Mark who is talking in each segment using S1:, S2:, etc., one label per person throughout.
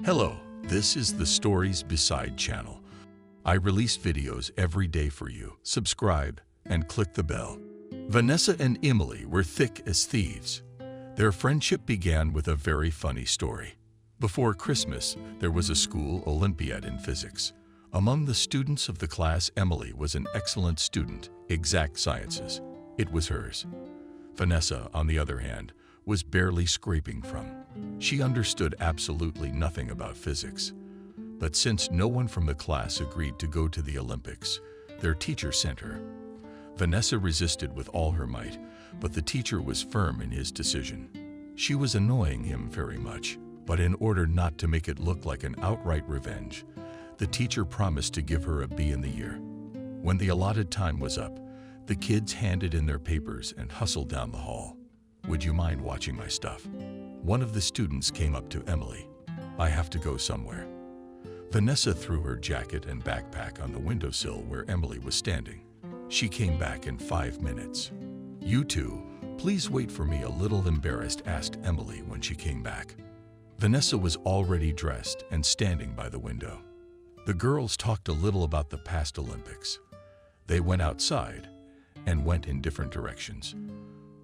S1: Hello, this is the Stories Beside channel. I release videos every day for you. Subscribe and click the bell. Vanessa and Emily were thick as thieves. Their friendship began with a very funny story. Before Christmas, there was a school Olympiad in physics. Among the students of the class, Emily was an excellent student, exact sciences. It was hers. Vanessa, on the other hand, was barely scraping from. She understood absolutely nothing about physics. But since no one from the class agreed to go to the Olympics, their teacher sent her. Vanessa resisted with all her might, but the teacher was firm in his decision. She was annoying him very much, but in order not to make it look like an outright revenge, the teacher promised to give her a B in the year. When the allotted time was up, the kids handed in their papers and hustled down the hall. "Would you mind watching my stuff?" One of the students came up to Emily. "I have to go somewhere." Vanessa threw her jacket and backpack on the windowsill where Emily was standing. She came back in 5 minutes. "You two, please wait for me," a little embarrassed asked Emily when she came back. Vanessa was already dressed and standing by the window. The girls talked a little about the past Olympics. They went outside and went in different directions.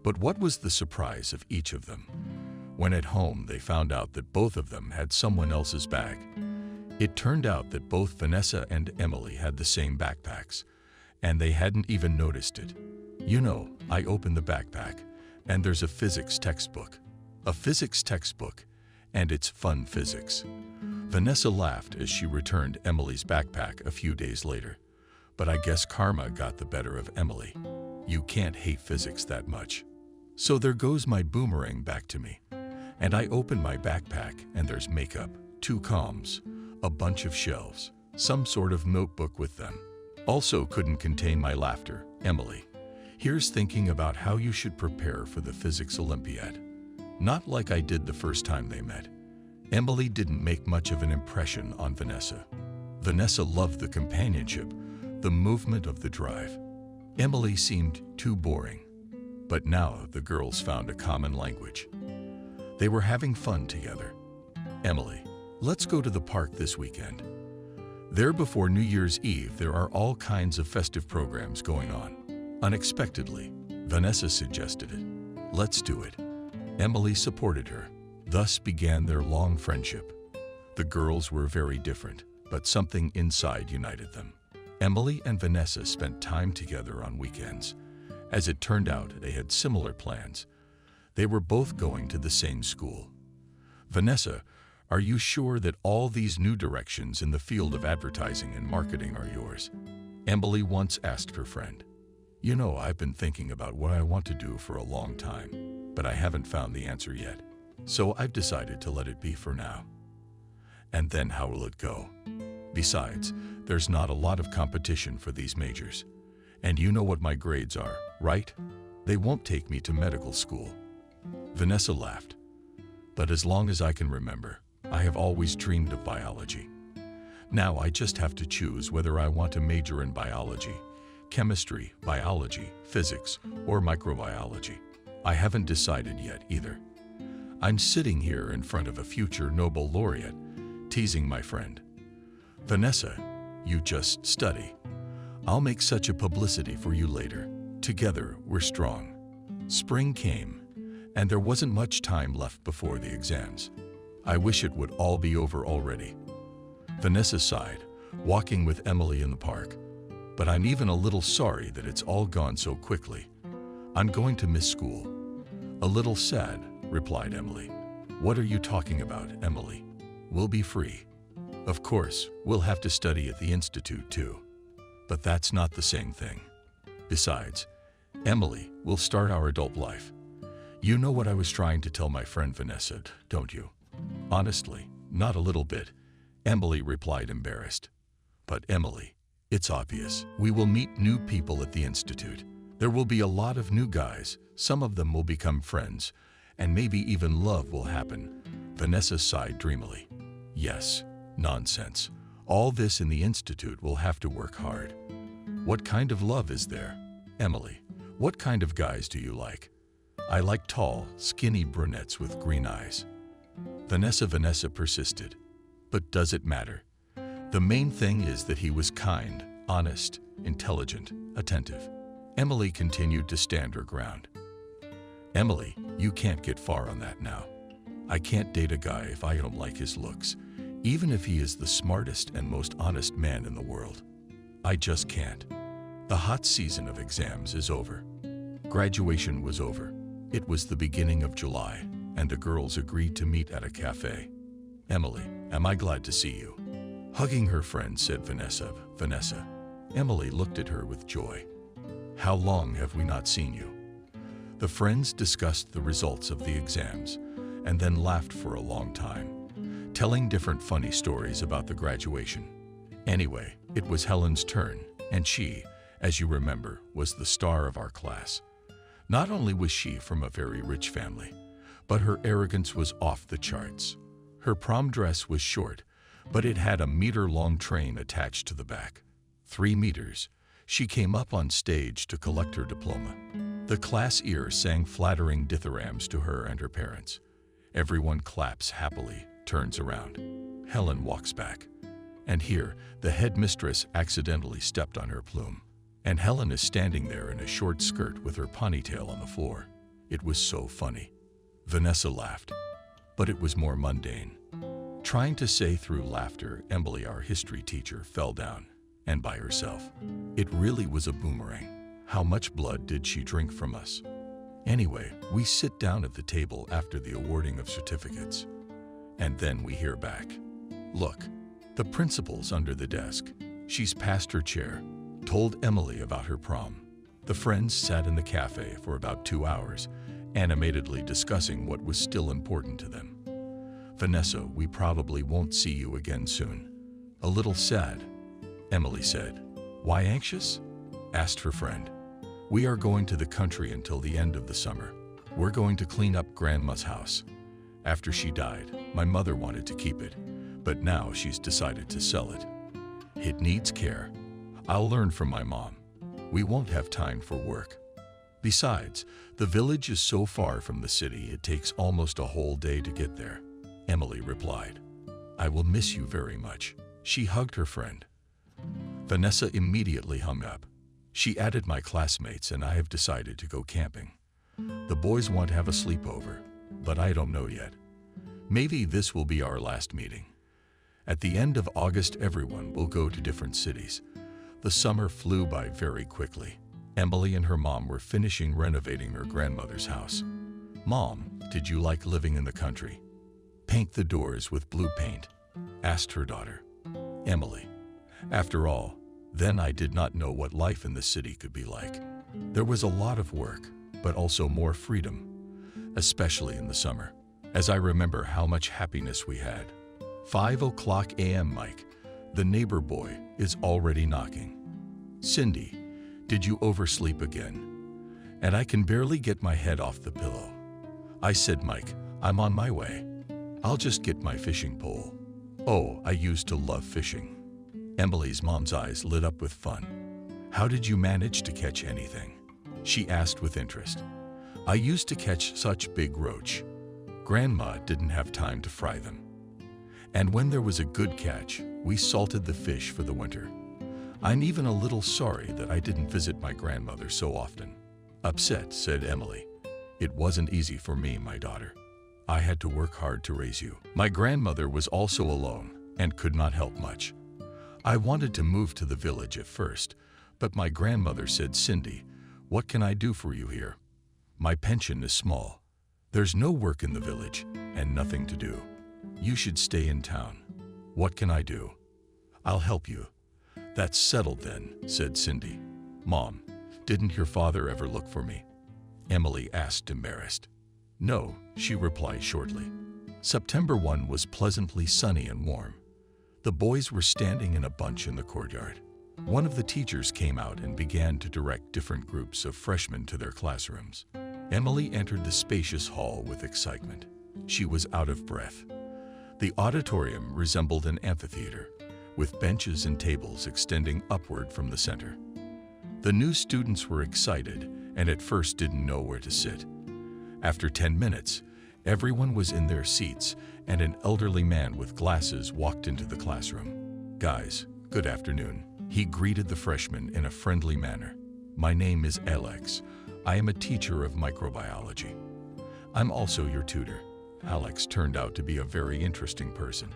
S1: But what was the surprise of each of them? When at home, they found out that both of them had someone else's bag. It turned out that both Vanessa and Emily had the same backpacks, and they hadn't even noticed it. "You know, I opened the backpack, and there's a physics textbook. A physics textbook, and it's fun physics." Vanessa laughed as she returned Emily's backpack a few days later. But I guess karma got the better of Emily. You can't hate physics that much. So there goes my boomerang back to me. And I open my backpack and there's makeup, 2 combs, a bunch of shelves, some sort of notebook with them. Also couldn't contain my laughter. "Emily, here's thinking about how you should prepare for the physics Olympiad." Not like I did the first time they met. Emily didn't make much of an impression on Vanessa. Vanessa loved the companionship, the movement of the drive. Emily seemed too boring. But now the girls found a common language. They were having fun together. "Emily, let's go to the park this weekend. There before New Year's Eve there are all kinds of festive programs going on." Unexpectedly, Vanessa suggested it. "Let's do it." Emily supported her. Thus began their long friendship. The girls were very different, but something inside united them. Emily and Vanessa spent time together on weekends. As it turned out, they had similar plans. They were both going to the same school. "Vanessa, are you sure that all these new directions in the field of advertising and marketing are yours?" Emily once asked her friend. "You know, I've been thinking about what I want to do for a long time, but I haven't found the answer yet. So I've decided to let it be for now. And then how will it go? Besides, there's not a lot of competition for these majors. And you know what my grades are, right? They won't take me to medical school." Vanessa laughed. "But as long as I can remember, I have always dreamed of biology. Now I just have to choose whether I want to major in biology, chemistry, biology, physics, or microbiology. I haven't decided yet either." I'm sitting here in front of a future Nobel laureate, teasing my friend. "Vanessa, you just study. I'll make such a publicity for you later. Together, we're strong." Spring came, and there wasn't much time left before the exams. "I wish it would all be over already." Vanessa sighed, walking with Emily in the park. "But I'm even a little sorry that it's all gone so quickly. I'm going to miss school." "A little sad," replied Emily. "What are you talking about, Emily? We'll be free. Of course, we'll have to study at the institute too. But that's not the same thing. Besides, Emily, we'll start our adult life. You know what I was trying to tell my friend Vanessa, don't you?" "Honestly, not a little bit," Emily replied, embarrassed. "But Emily, it's obvious. We will meet new people at the institute. There will be a lot of new guys. Some of them will become friends, and maybe even love will happen." Vanessa sighed dreamily. "Yes, nonsense. All this in the institute will have to work hard." "What kind of love is there? Emily, what kind of guys do you like?" "I like tall, skinny brunettes with green eyes." Vanessa persisted. But does it matter? The main thing is that he was kind, honest, intelligent, attentive. Emily continued to stand her ground. Emily, you can't get far on that now. I can't date a guy if I don't like his looks, even if he is the smartest and most honest man in the world. I just can't. The hot season of exams is over. Graduation was over. It was the beginning of July, and the girls agreed to meet at a cafe. Emily, am I glad to see you? Hugging her friend, said Vanessa. Vanessa. Emily looked at her with joy. How long have we not seen you? The friends discussed the results of the exams and then laughed for a long time, telling different funny stories about the graduation. Anyway, it was Helen's turn, and she, as you remember, was the star of our class. Not only was she from a very rich family, but her arrogance was off the charts. Her prom dress was short, but it had a meter-long train attached to the back. 3 meters. She came up on stage to collect her diploma. The class ear sang flattering dithyrambs to her and her parents. Everyone claps happily, turns around. Helen walks back. And here, the headmistress accidentally stepped on her plume. And Helen is standing there in a short skirt with her ponytail on the floor. It was so funny. Vanessa laughed, but it was more mundane. Trying to say through laughter, Emily, our history teacher, fell down, and by herself. It really was a boomerang. How much blood did she drink from us? Anyway, we sit down at the table after the awarding of certificates. And then we hear back. Look, the principal's under the desk. She's past her chair. Told Emily about her prom. The friends sat in the cafe for about 2 hours, animatedly discussing what was still important to them. Vanessa, we probably won't see you again soon. A little sad, Emily said. Why anxious? Asked her friend. We are going to the country until the end of the summer. We're going to clean up Grandma's house. After she died, my mother wanted to keep it, but now she's decided to sell it. It needs care. I'll learn from my mom. We won't have time for work. Besides, the village is so far from the city it takes almost a whole day to get there. Emily replied. I will miss you very much. She hugged her friend. Vanessa immediately hung up. She added my classmates and I have decided to go camping. The boys want to have a sleepover, but I don't know yet. Maybe this will be our last meeting. At the end of August, everyone will go to different cities. The summer flew by very quickly. Emily and her mom were finishing renovating her grandmother's house. Mom, did you like living in the country? Paint the doors with blue paint, asked her daughter. Emily. After all, then I did not know what life in the city could be like. There was a lot of work, but also more freedom, especially in the summer, as I remember how much happiness we had. 5:00 a.m. Mike, the neighbor boy, is already knocking. Cindy, did you oversleep again? And I can barely get my head off the pillow. I said, Mike, I'm on my way. I'll just get my fishing pole. Oh, I used to love fishing. Emily's mom's eyes lit up with fun. How did you manage to catch anything? She asked with interest. I used to catch such big roach. Grandma didn't have time to fry them. And when there was a good catch, we salted the fish for the winter. I'm even a little sorry that I didn't visit my grandmother so often. Upset, said Emily. It wasn't easy for me, my daughter. I had to work hard to raise you. My grandmother was also alone and could not help much. I wanted to move to the village at first, but my grandmother said, Cindy, what can I do for you here? My pension is small. There's no work in the village and nothing to do. You should stay in town. What can I do? I'll help you. That's settled then, said Cindy. Mom, didn't your father ever look for me? Emily asked, embarrassed. No, she replied shortly. September 1 was pleasantly sunny and warm. The boys were standing in a bunch in the courtyard. One of the teachers came out and began to direct different groups of freshmen to their classrooms. Emily entered the spacious hall with excitement. She was out of breath. The auditorium resembled an amphitheater, with benches and tables extending upward from the center. The new students were excited and at first didn't know where to sit. After 10 minutes, Everyone was in their seats, and an elderly man with glasses walked into the classroom. "Guys, good afternoon." He greeted the freshmen in a friendly manner. "My name is Alex. I am a teacher of microbiology. I'm also your tutor." Alex turned out to be a very interesting person,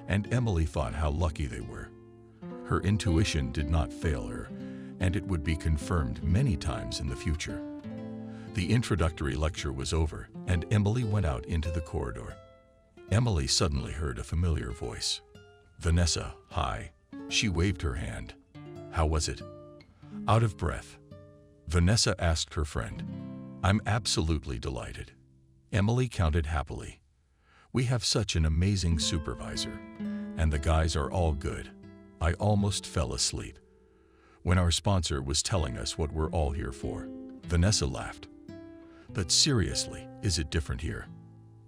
S1: and Emily thought how lucky they were. Her intuition did not fail her, and it would be confirmed many times in the future. The introductory lecture was over, and Emily went out into the corridor. Emily suddenly heard a familiar voice. "Vanessa, hi." She waved her hand. "How was it?" Out of breath, Vanessa asked her friend. "I'm absolutely delighted." Emily counted happily. "We have such an amazing supervisor, and the guys are all good." I almost fell asleep when our sponsor was telling us what we're all here for. Vanessa laughed. "But seriously, is it different here?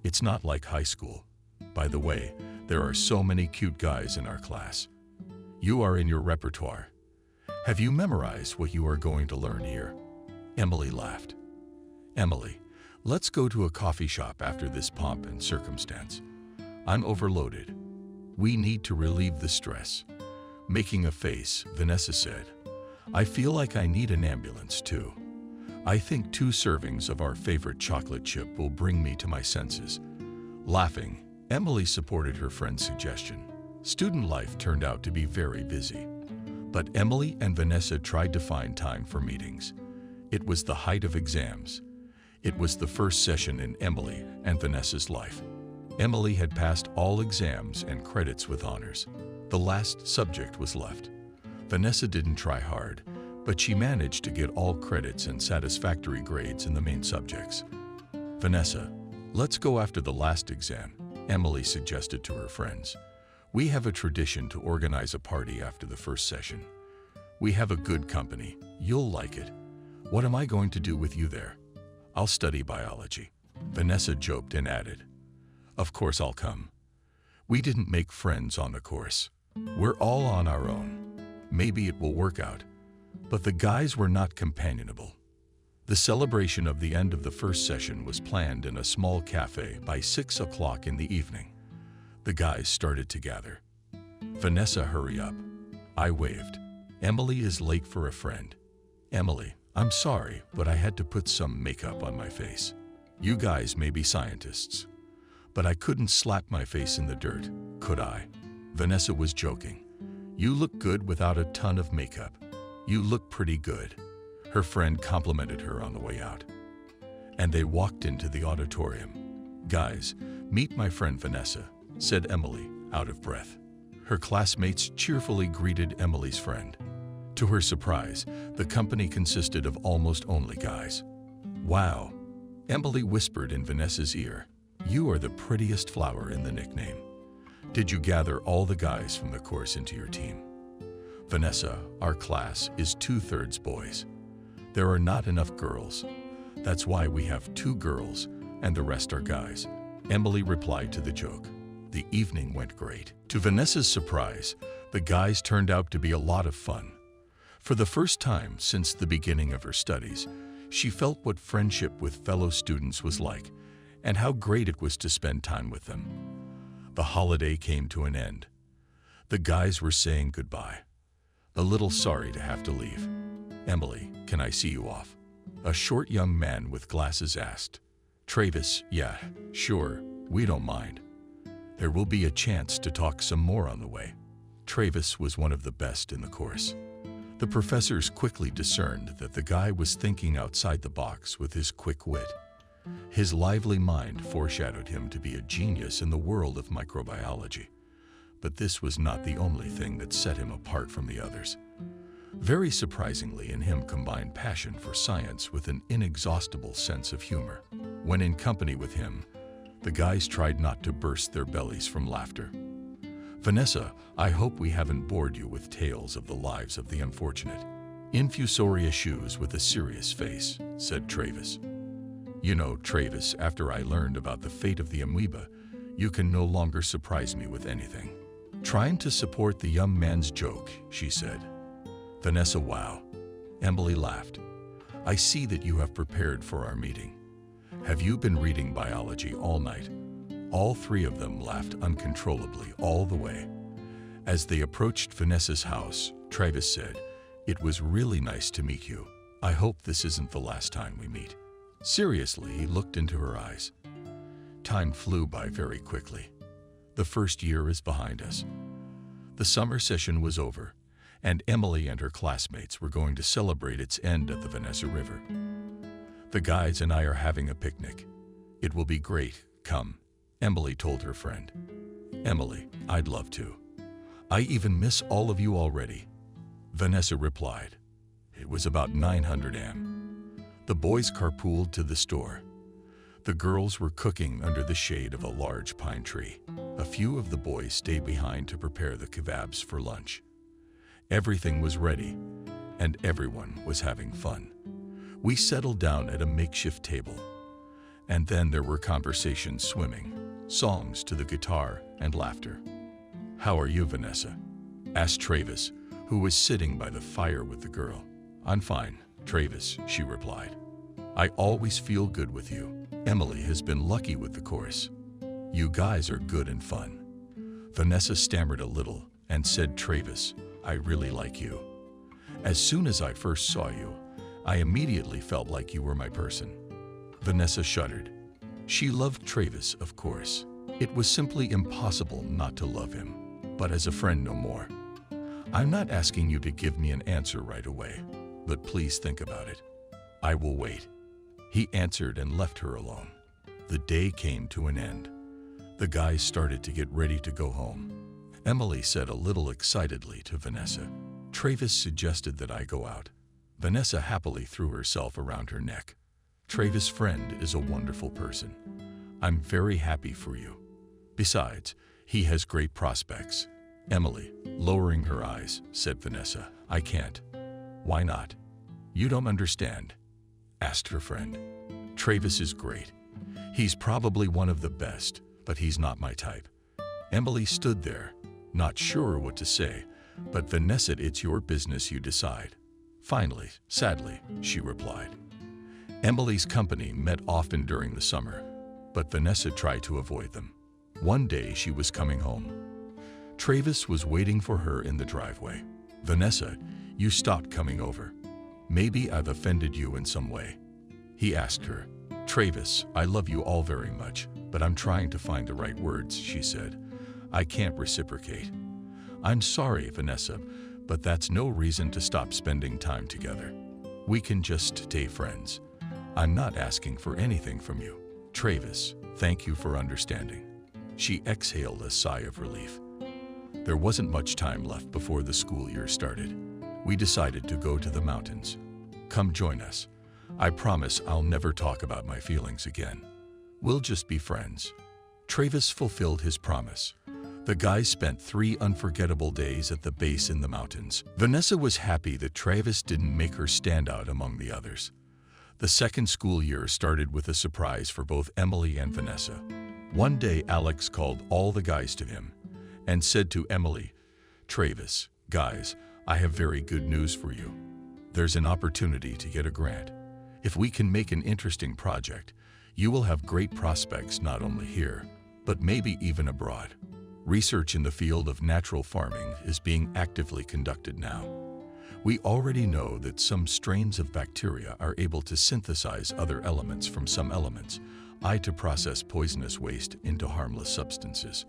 S1: It's not like high school. By the way, there are so many cute guys in our class. You are in your repertoire. Have you memorized what you are going to learn here?" Emily laughed. "Emily, let's go to a coffee shop after this pomp and circumstance. I'm overloaded. We need to relieve the stress." Making a face, Vanessa said, "I feel like I need an ambulance too. I think 2 servings of our favorite chocolate chip will bring me to my senses." Laughing, Emily supported her friend's suggestion. Student life turned out to be very busy, but Emily and Vanessa tried to find time for meetings. It was the height of exams. It was the first session in Emily and Vanessa's life. Emily had passed all exams and credits with honors. The last subject was left. Vanessa didn't try hard, but she managed to get all credits and satisfactory grades in the main subjects. "Vanessa, let's go after the last exam," Emily suggested to her friends. "We have a tradition to organize a party after the first session. We have a good company. You'll like it." "What am I going to do with you there?" "I'll study biology." Vanessa joked and added, "Of course I'll come." We didn't make friends on the course. We're all on our own. Maybe it will work out. But the guys were not companionable. The celebration of the end of the first session was planned in a small cafe by 6 o'clock in the evening. The guys started to gather. "Vanessa, hurry up." I waved. "Emily is late for a friend." "Emily, I'm sorry, but I had to put some makeup on my face. You guys may be scientists, but I couldn't slap my face in the dirt, could I?" Vanessa was joking. "You look good without a ton of makeup. You look pretty good." Her friend complimented her on the way out. And they walked into the auditorium. "Guys, meet my friend Vanessa," said Emily, out of breath. Her classmates cheerfully greeted Emily's friend. To her surprise, the company consisted of almost only guys. "Wow," Emily whispered in Vanessa's ear. "You are the prettiest flower in the nickname. Did you gather all the guys from the course into your team?" "Vanessa, our class is 2/3 boys. There are not enough girls. That's why we have 2 girls and the rest are guys," Emily replied to the joke. The evening went great. To Vanessa's surprise, the guys turned out to be a lot of fun. For the first time since the beginning of her studies, she felt what friendship with fellow students was like and how great it was to spend time with them. The holiday came to an end. The guys were saying goodbye, a little sorry to have to leave. "Emily, can I see you off?" a short young man with glasses asked. Travis, "Yeah, sure, we don't mind. There will be a chance to talk some more on the way." Travis was one of the best in the course. The professors quickly discerned that the guy was thinking outside the box with his quick wit. His lively mind foreshadowed him to be a genius in the world of microbiology. But this was not the only thing that set him apart from the others. Very surprisingly, in him combined passion for science with an inexhaustible sense of humor. When in company with him, the guys tried not to burst their bellies from laughter. "Vanessa, I hope we haven't bored you with tales of the lives of the unfortunate." "Infusoria shoes with a serious face," said Travis. "You know, Travis, after I learned about the fate of the amoeba, you can no longer surprise me with anything." Trying to support the young man's joke, she said. "Vanessa, wow." Emily laughed. "I see that you have prepared for our meeting. Have you been reading biology all night? All three of them laughed uncontrollably all the way. As they approached Vanessa's house, Travis said, "It was really nice to meet you. I hope this isn't the last time we meet." Seriously, he looked into her eyes. Time flew by very quickly. The first year is behind us. The summer session was over, and Emily and her classmates were going to celebrate its end at the Vanessa River. "The guys and I are having a picnic. It will be great. Come," Emily told her friend. "Emily, I'd love to. I even miss all of you already," Vanessa replied. It was about 900 am. The boys carpooled to the store. The girls were cooking under the shade of a large pine tree. A few of the boys stayed behind to prepare the kebabs for lunch. Everything was ready, and everyone was having fun. We settled down at a makeshift table, and then there were conversations swimming, songs to the guitar, and laughter. "How are you, Vanessa?" asked Travis, who was sitting by the fire with the girl. "I'm fine, Travis," she replied. "I always feel good with you. Emily has been lucky with the course. You guys are good and fun." Vanessa stammered a little and said, "Travis, I really like you. As soon as I first saw you, I immediately felt like you were my person." Vanessa shuddered. She loved Travis, of course. It was simply impossible not to love him, but as a friend no more. "I'm not asking you to give me an answer right away, but please think about it." "I will wait," he answered and left her alone. The day came to an end. The guys started to get ready to go home. Emily said a little excitedly to Vanessa, "Travis suggested that I go out." Vanessa happily threw herself around her neck. "Travis' friend is a wonderful person. I'm very happy for you. Besides, he has great prospects." "Emily," lowering her eyes, said Vanessa, "I can't." "Why not?" "You don't understand," asked her friend. "Travis is great. He's probably one of the best, but he's not my type." Emily stood there, not sure what to say, but Vanessa, "It's your business, you decide." "Finally, sadly," she replied. Emily's company met often during the summer, but Vanessa tried to avoid them. One day she was coming home. Travis was waiting for her in the driveway. "Vanessa, you stopped coming over. Maybe I've offended you in some way," he asked her. "Travis, I love you all very much, but I'm trying to find the right words," she said. "I can't reciprocate." "I'm sorry, Vanessa, but that's no reason to stop spending time together. We can just stay friends. I'm not asking for anything from you." "Travis, thank you for understanding." She exhaled a sigh of relief. There wasn't much time left before the school year started. We decided to go to the mountains. "Come join us. I promise I'll never talk about my feelings again. We'll just be friends." Travis fulfilled his promise. The guys spent 3 unforgettable days at the base in the mountains. Vanessa was happy that Travis didn't make her stand out among the others. The second school year started with a surprise for both Emily and Vanessa. One day Alex called all the guys to him and said to Emily, "Travis, guys, I have very good news for you. There's an opportunity to get a grant. If we can make an interesting project, you will have great prospects not only here, but maybe even abroad." Research in the field of natural farming is being actively conducted now. We already know that some strains of bacteria are able to synthesize other elements from some elements, to process poisonous waste into harmless substances.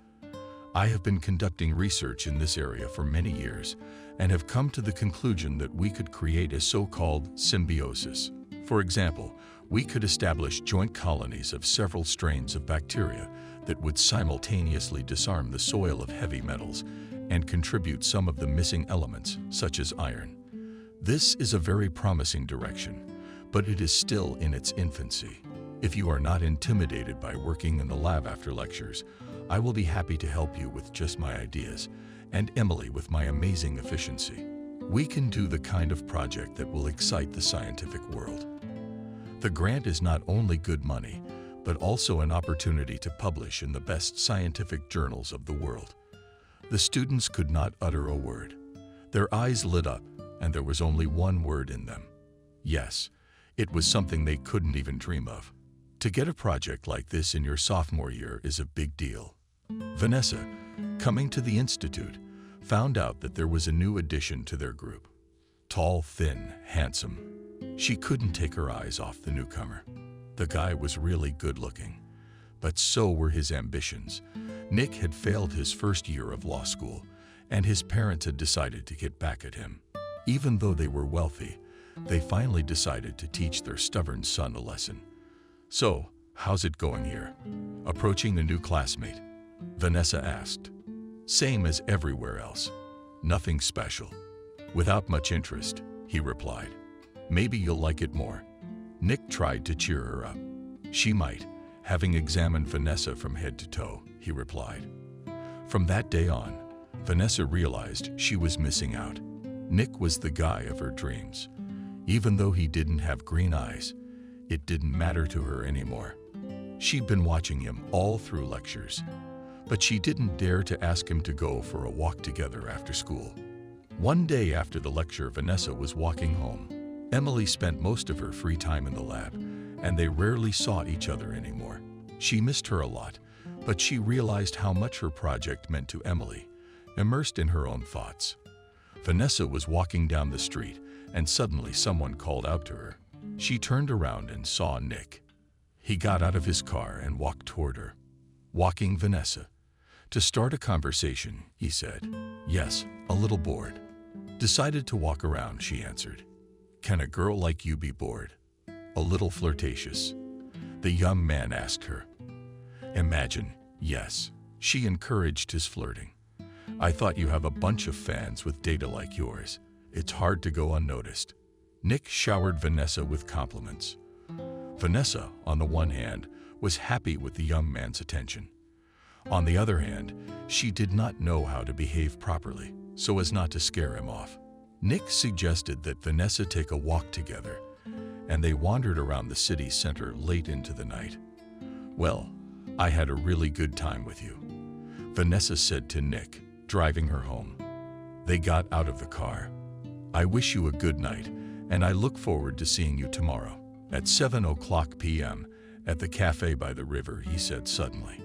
S1: I have been conducting research in this area for many years and have come to the conclusion that we could create a so-called symbiosis. For example, we could establish joint colonies of several strains of bacteria that would simultaneously disarm the soil of heavy metals and contribute some of the missing elements, such as iron. This is a very promising direction, but it is still in its infancy. If you are not intimidated by working in the lab after lectures, I will be happy to help you with just my ideas, and Emily with my amazing efficiency. We can do the kind of project that will excite the scientific world. The grant is not only good money, but also an opportunity to publish in the best scientific journals of the world. The students could not utter a word. Their eyes lit up, and there was only one word in them. Yes, it was something they couldn't even dream of. To get a project like this in your sophomore year is a big deal. Vanessa, coming to the institute, found out that there was a new addition to their group. Tall, thin, handsome. She couldn't take her eyes off the newcomer. The guy was really good-looking, but so were his ambitions. Nick had failed his first year of law school, and his parents had decided to get back at him. Even though they were wealthy, they finally decided to teach their stubborn son a lesson. "So, how's it going here?" Approaching the new classmate, Vanessa asked. "Same as everywhere else. Nothing special." Without much interest, he replied. "Maybe you'll like it more." Nick tried to cheer her up. "She might, having examined Vanessa from head to toe," he replied. From that day on, Vanessa realized she was missing out. Nick was the guy of her dreams. Even though he didn't have green eyes, it didn't matter to her anymore. She'd been watching him all through lectures, but she didn't dare to ask him to go for a walk together after school. One day after the lecture, Vanessa was walking home. Emily spent most of her free time in the lab, and they rarely saw each other anymore. She missed her a lot, but she realized how much her project meant to Emily, immersed in her own thoughts. Vanessa was walking down the street, and suddenly someone called out to her. She turned around and saw Nick. He got out of his car and walked toward her. "Walking, Vanessa?" "To start a conversation," he said. "Yes, a little bored." "Decided to walk around," she answered. "Can a girl like you be bored?" "A little flirtatious?" the young man asked her. "Imagine, yes." She encouraged his flirting. "I thought you have a bunch of fans with data like yours. It's hard to go unnoticed." Nick showered Vanessa with compliments. Vanessa, on the one hand, was happy with the young man's attention. On the other hand, she did not know how to behave properly, so as not to scare him off. Nick suggested that Vanessa take a walk together, and they wandered around the city center late into the night. "Well, I had a really good time with you," Vanessa said to Nick, driving her home. They got out of the car. "I wish you a good night, and I look forward to seeing you tomorrow at 7:00 p.m. at the cafe by the river," he said suddenly.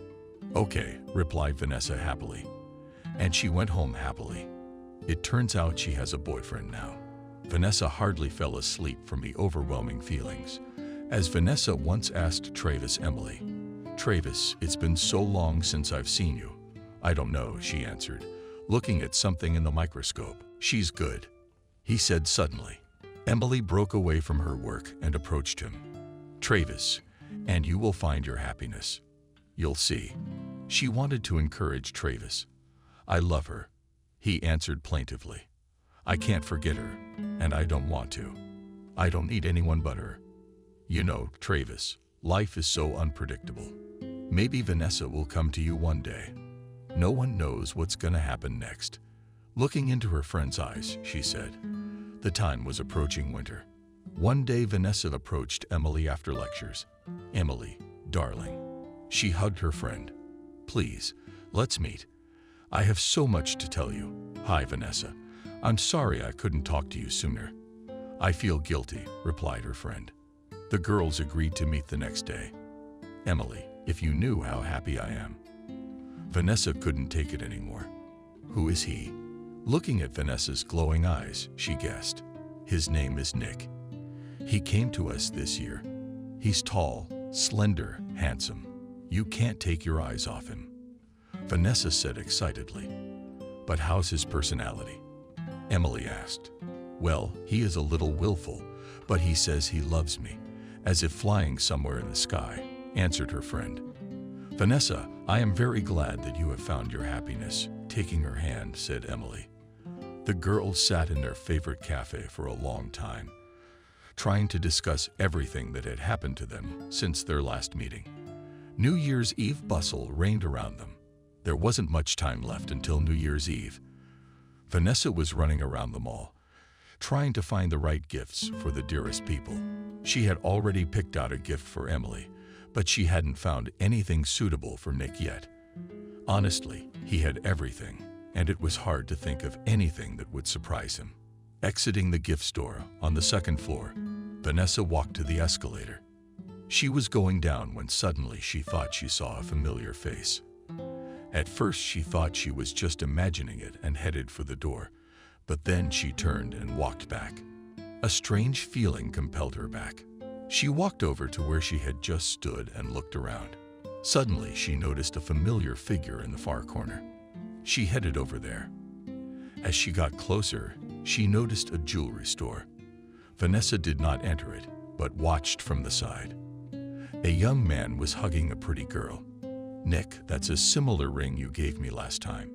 S1: "Okay," replied Vanessa happily, and she went home happily. It turns out she has a boyfriend now. Vanessa hardly fell asleep from the overwhelming feelings, as Vanessa once asked Travis Emily, "Travis, it's been so long since I've seen you." "I don't know," she answered, looking at something in the microscope. "She's good," he said suddenly. Emily broke away from her work and approached him. "Travis, and you will find your happiness. You'll see." She wanted to encourage Travis. "I love her," he answered plaintively. "I can't forget her, and I don't want to. I don't need anyone but her. You know, Travis, life is so unpredictable. Maybe Vanessa will come to you one day. No one knows what's gonna happen next." Looking into her friend's eyes, she said. The time was approaching winter. One day Vanessa approached Emily after lectures. "Emily, darling." She hugged her friend. "Please, let's meet. I have so much to tell you." "Hi, Vanessa. I'm sorry I couldn't talk to you sooner." "I feel guilty," replied her friend. The girls agreed to meet the next day. "Emily, if you knew how happy I am." Vanessa couldn't take it anymore. "Who is he?" Looking at Vanessa's glowing eyes, she guessed. "His name is Nick. He came to us this year. He's tall, slender, handsome. You can't take your eyes off him," Vanessa said excitedly. "But how's his personality?" Emily asked. "Well, he is a little willful, but he says he loves me, as if flying somewhere in the sky," answered her friend. "Vanessa, I am very glad that you have found your happiness," taking her hand, said Emily. The girls sat in their favorite cafe for a long time, trying to discuss everything that had happened to them since their last meeting. New Year's Eve bustle reigned around them. There wasn't much time left until New Year's Eve. Vanessa was running around the mall, trying to find the right gifts for the dearest people. She had already picked out a gift for Emily, but she hadn't found anything suitable for Nick yet. Honestly, he had everything, and it was hard to think of anything that would surprise him. Exiting the gift store on the second floor, Vanessa walked to the escalator. She was going down when suddenly she thought she saw a familiar face. At first she thought she was just imagining it and headed for the door, but then she turned and walked back. A strange feeling compelled her back. She walked over to where she had just stood and looked around. Suddenly she noticed a familiar figure in the far corner. She headed over there. As she got closer, she noticed a jewelry store. Vanessa did not enter it, but watched from the side. A young man was hugging a pretty girl. "Nick, that's a similar ring you gave me last time.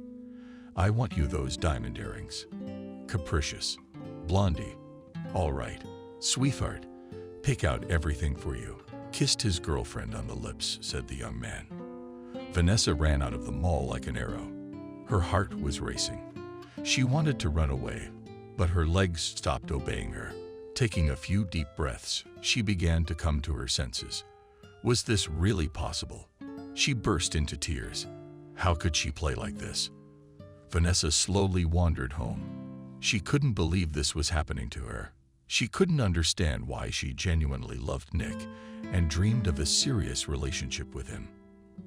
S1: I want you those diamond earrings." Capricious. Blondie. "All right, sweetheart, pick out everything for you." Kissed his girlfriend on the lips, said the young man. Vanessa ran out of the mall like an arrow. Her heart was racing. She wanted to run away, but her legs stopped obeying her. Taking a few deep breaths, she began to come to her senses. Was this really possible? She burst into tears. How could she play like this? Vanessa slowly wandered home. She couldn't believe this was happening to her. She couldn't understand why she genuinely loved Nick and dreamed of a serious relationship with him.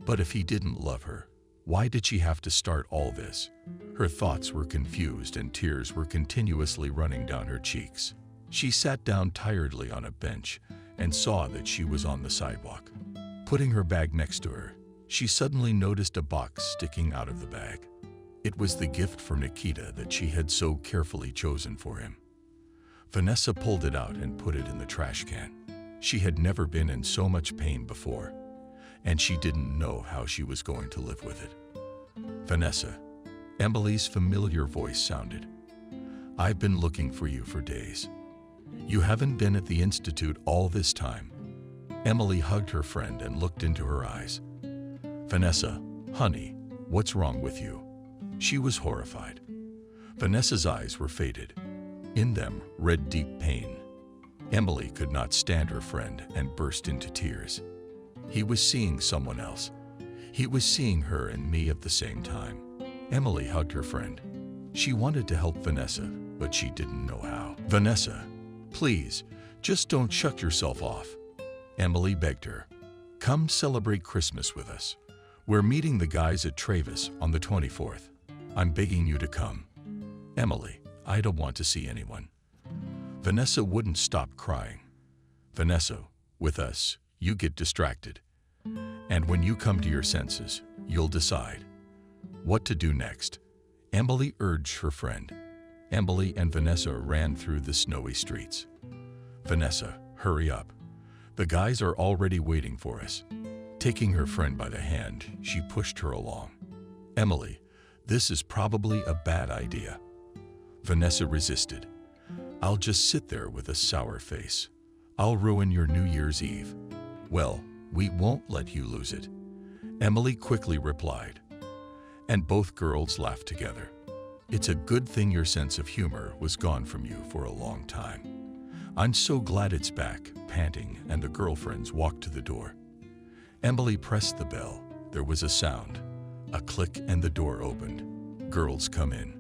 S1: But if he didn't love her, why did she have to start all this? Her thoughts were confused and tears were continuously running down her cheeks. She sat down tiredly on a bench and saw that she was on the sidewalk. Putting her bag next to her, she suddenly noticed a box sticking out of the bag. It was the gift for Nikita that she had so carefully chosen for him. Vanessa pulled it out and put it in the trash can. She had never been in so much pain before, and she didn't know how she was going to live with it. "Vanessa," Emily's familiar voice sounded. "I've been looking for you for days. You haven't been at the institute all this time." Emily hugged her friend and looked into her eyes. "Vanessa, honey, what's wrong with you?" She was horrified. Vanessa's eyes were faded. In them read deep pain. Emily could not stand her friend and burst into tears. He was seeing someone else. He was seeing her and me at the same time. Emily hugged her friend. She wanted to help Vanessa, but she didn't know how. "Vanessa, please, just don't shut yourself off." Emily begged her. "Come celebrate Christmas with us. We're meeting the guys at Travis on the 24th. I'm begging you to come." "Emily, I don't want to see anyone." Vanessa wouldn't stop crying. "Vanessa, with us, you get distracted. And when you come to your senses, you'll decide what to do next." Emily urged her friend. Emily and Vanessa ran through the snowy streets. "Vanessa, hurry up. The guys are already waiting for us." Taking her friend by the hand, she pushed her along. "Emily, this is probably a bad idea." Vanessa resisted. "I'll just sit there with a sour face. I'll ruin your New Year's Eve." "Well, we won't let you lose it," Emily quickly replied. And both girls laughed together. "It's a good thing your sense of humor was gone from you for a long time. I'm so glad it's back," panting, and the girlfriends walked to the door. Emily pressed the bell. There was a sound, a click, and the door opened. "Girls, come in,"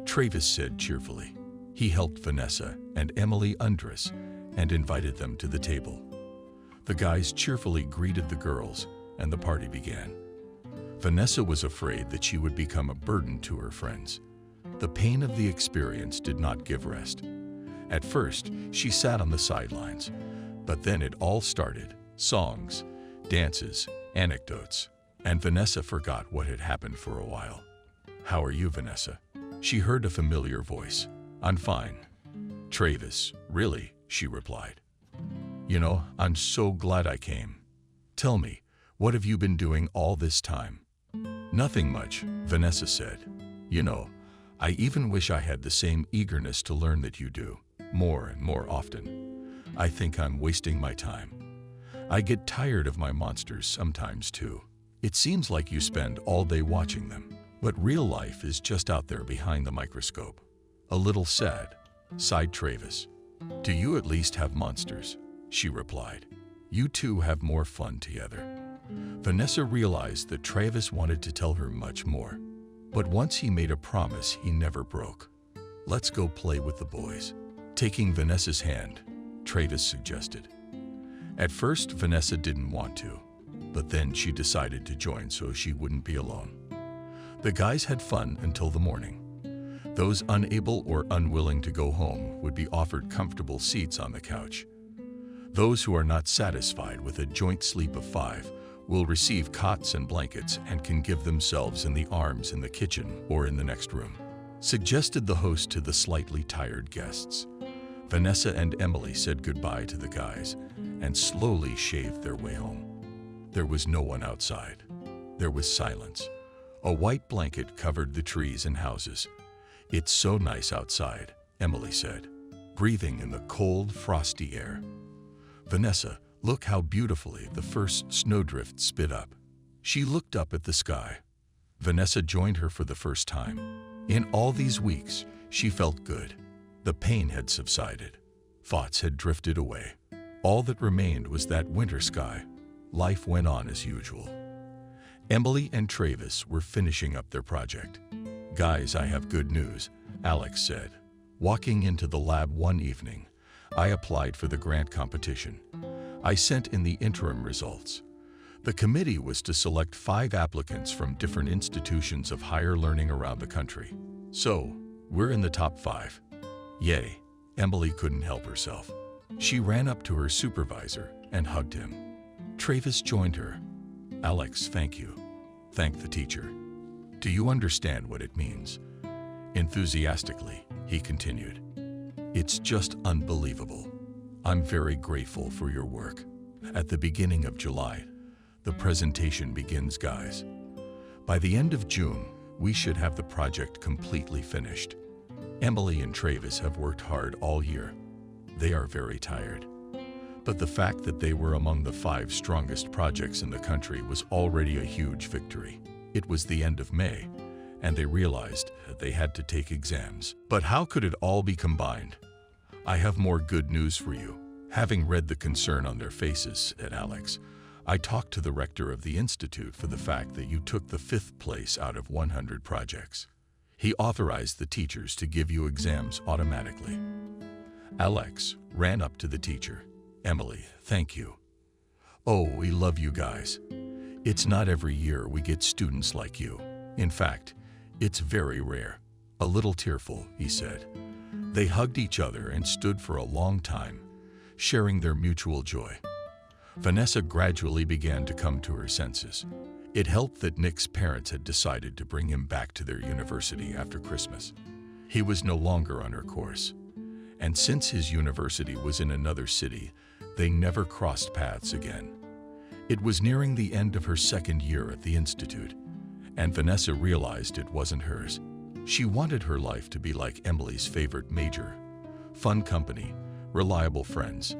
S1: Travis said cheerfully. He helped Vanessa and Emily undress and invited them to the table. The guys cheerfully greeted the girls, and the party began. Vanessa was afraid that she would become a burden to her friends. The pain of the experience did not give rest. At first, she sat on the sidelines, but then it all started: songs, dances, anecdotes, and Vanessa forgot what had happened for a while. "How are you, Vanessa?" She heard a familiar voice. "I'm fine." "Travis, really?" she replied. "You know, I'm so glad I came. Tell me, what have you been doing all this time?" "Nothing much," Vanessa said. "You know, I even wish I had the same eagerness to learn that you do, more and more often. I think I'm wasting my time. I get tired of my monsters sometimes too. It seems like you spend all day watching them, but real life is just out there behind the microscope." "A little sad," sighed Travis. "Do you at least have monsters?" she replied. "You two have more fun together." Vanessa realized that Travis wanted to tell her much more, but once he made a promise he never broke. "Let's go play with the boys." Taking Vanessa's hand, Travis suggested. At first, Vanessa didn't want to, but then she decided to join so she wouldn't be alone. The guys had fun until the morning. Those unable or unwilling to go home would be offered comfortable seats on the couch. Those who are not satisfied with a joint sleep of 5 will receive cots and blankets and can give themselves in the arms in the kitchen or in the next room, suggested the host to the slightly tired guests. Vanessa and Emily said goodbye to the guys and slowly shaved their way home. There was no one outside. There was silence. A white blanket covered the trees and houses. "It's so nice outside," Emily said, breathing in the cold, frosty air. "Vanessa, look how beautifully the first snowdrift spit up." She looked up at the sky. Vanessa joined her for the first time. In all these weeks, she felt good. The pain had subsided. Thoughts had drifted away. All that remained was that winter sky. Life went on as usual. Emily and Travis were finishing up their project. "Guys, I have good news," Alex said. "Walking into the lab one evening, I applied for the grant competition. I sent in the interim results. The committee was to select 5 applicants from different institutions of higher learning around the country. So, we're in the top 5. Yay!" Emily couldn't help herself. She ran up to her supervisor and hugged him. Travis joined her. "Alex, thank you." "Thank the teacher." "Do you understand what it means?" Enthusiastically, he continued. "It's just unbelievable. I'm very grateful for your work." At the beginning of July, the presentation begins, guys. By the end of June, we should have the project completely finished. Emily and Travis have worked hard all year. They are very tired. But the fact that they were among the 5 strongest projects in the country was already a huge victory. It was the end of May, and they realized that they had to take exams. But how could it all be combined? "I have more good news for you." Having read the concern on their faces, said Alex, "I talked to the rector of the institute for the fact that you took the 5th place out of 100 projects. He authorized the teachers to give you exams automatically." Alex ran up to the teacher. "Emily, thank you." "Oh, we love you guys. It's not every year we get students like you. In fact, it's very rare." A little tearful, he said. They hugged each other and stood for a long time, sharing their mutual joy. Vanessa gradually began to come to her senses. It helped that Nick's parents had decided to bring him back to their university after Christmas. He was no longer on her course. And since his university was in another city, they never crossed paths again. It was nearing the end of her 2nd year at the institute, and Vanessa realized it wasn't hers. She wanted her life to be like Emily's favorite major: fun company, reliable friends.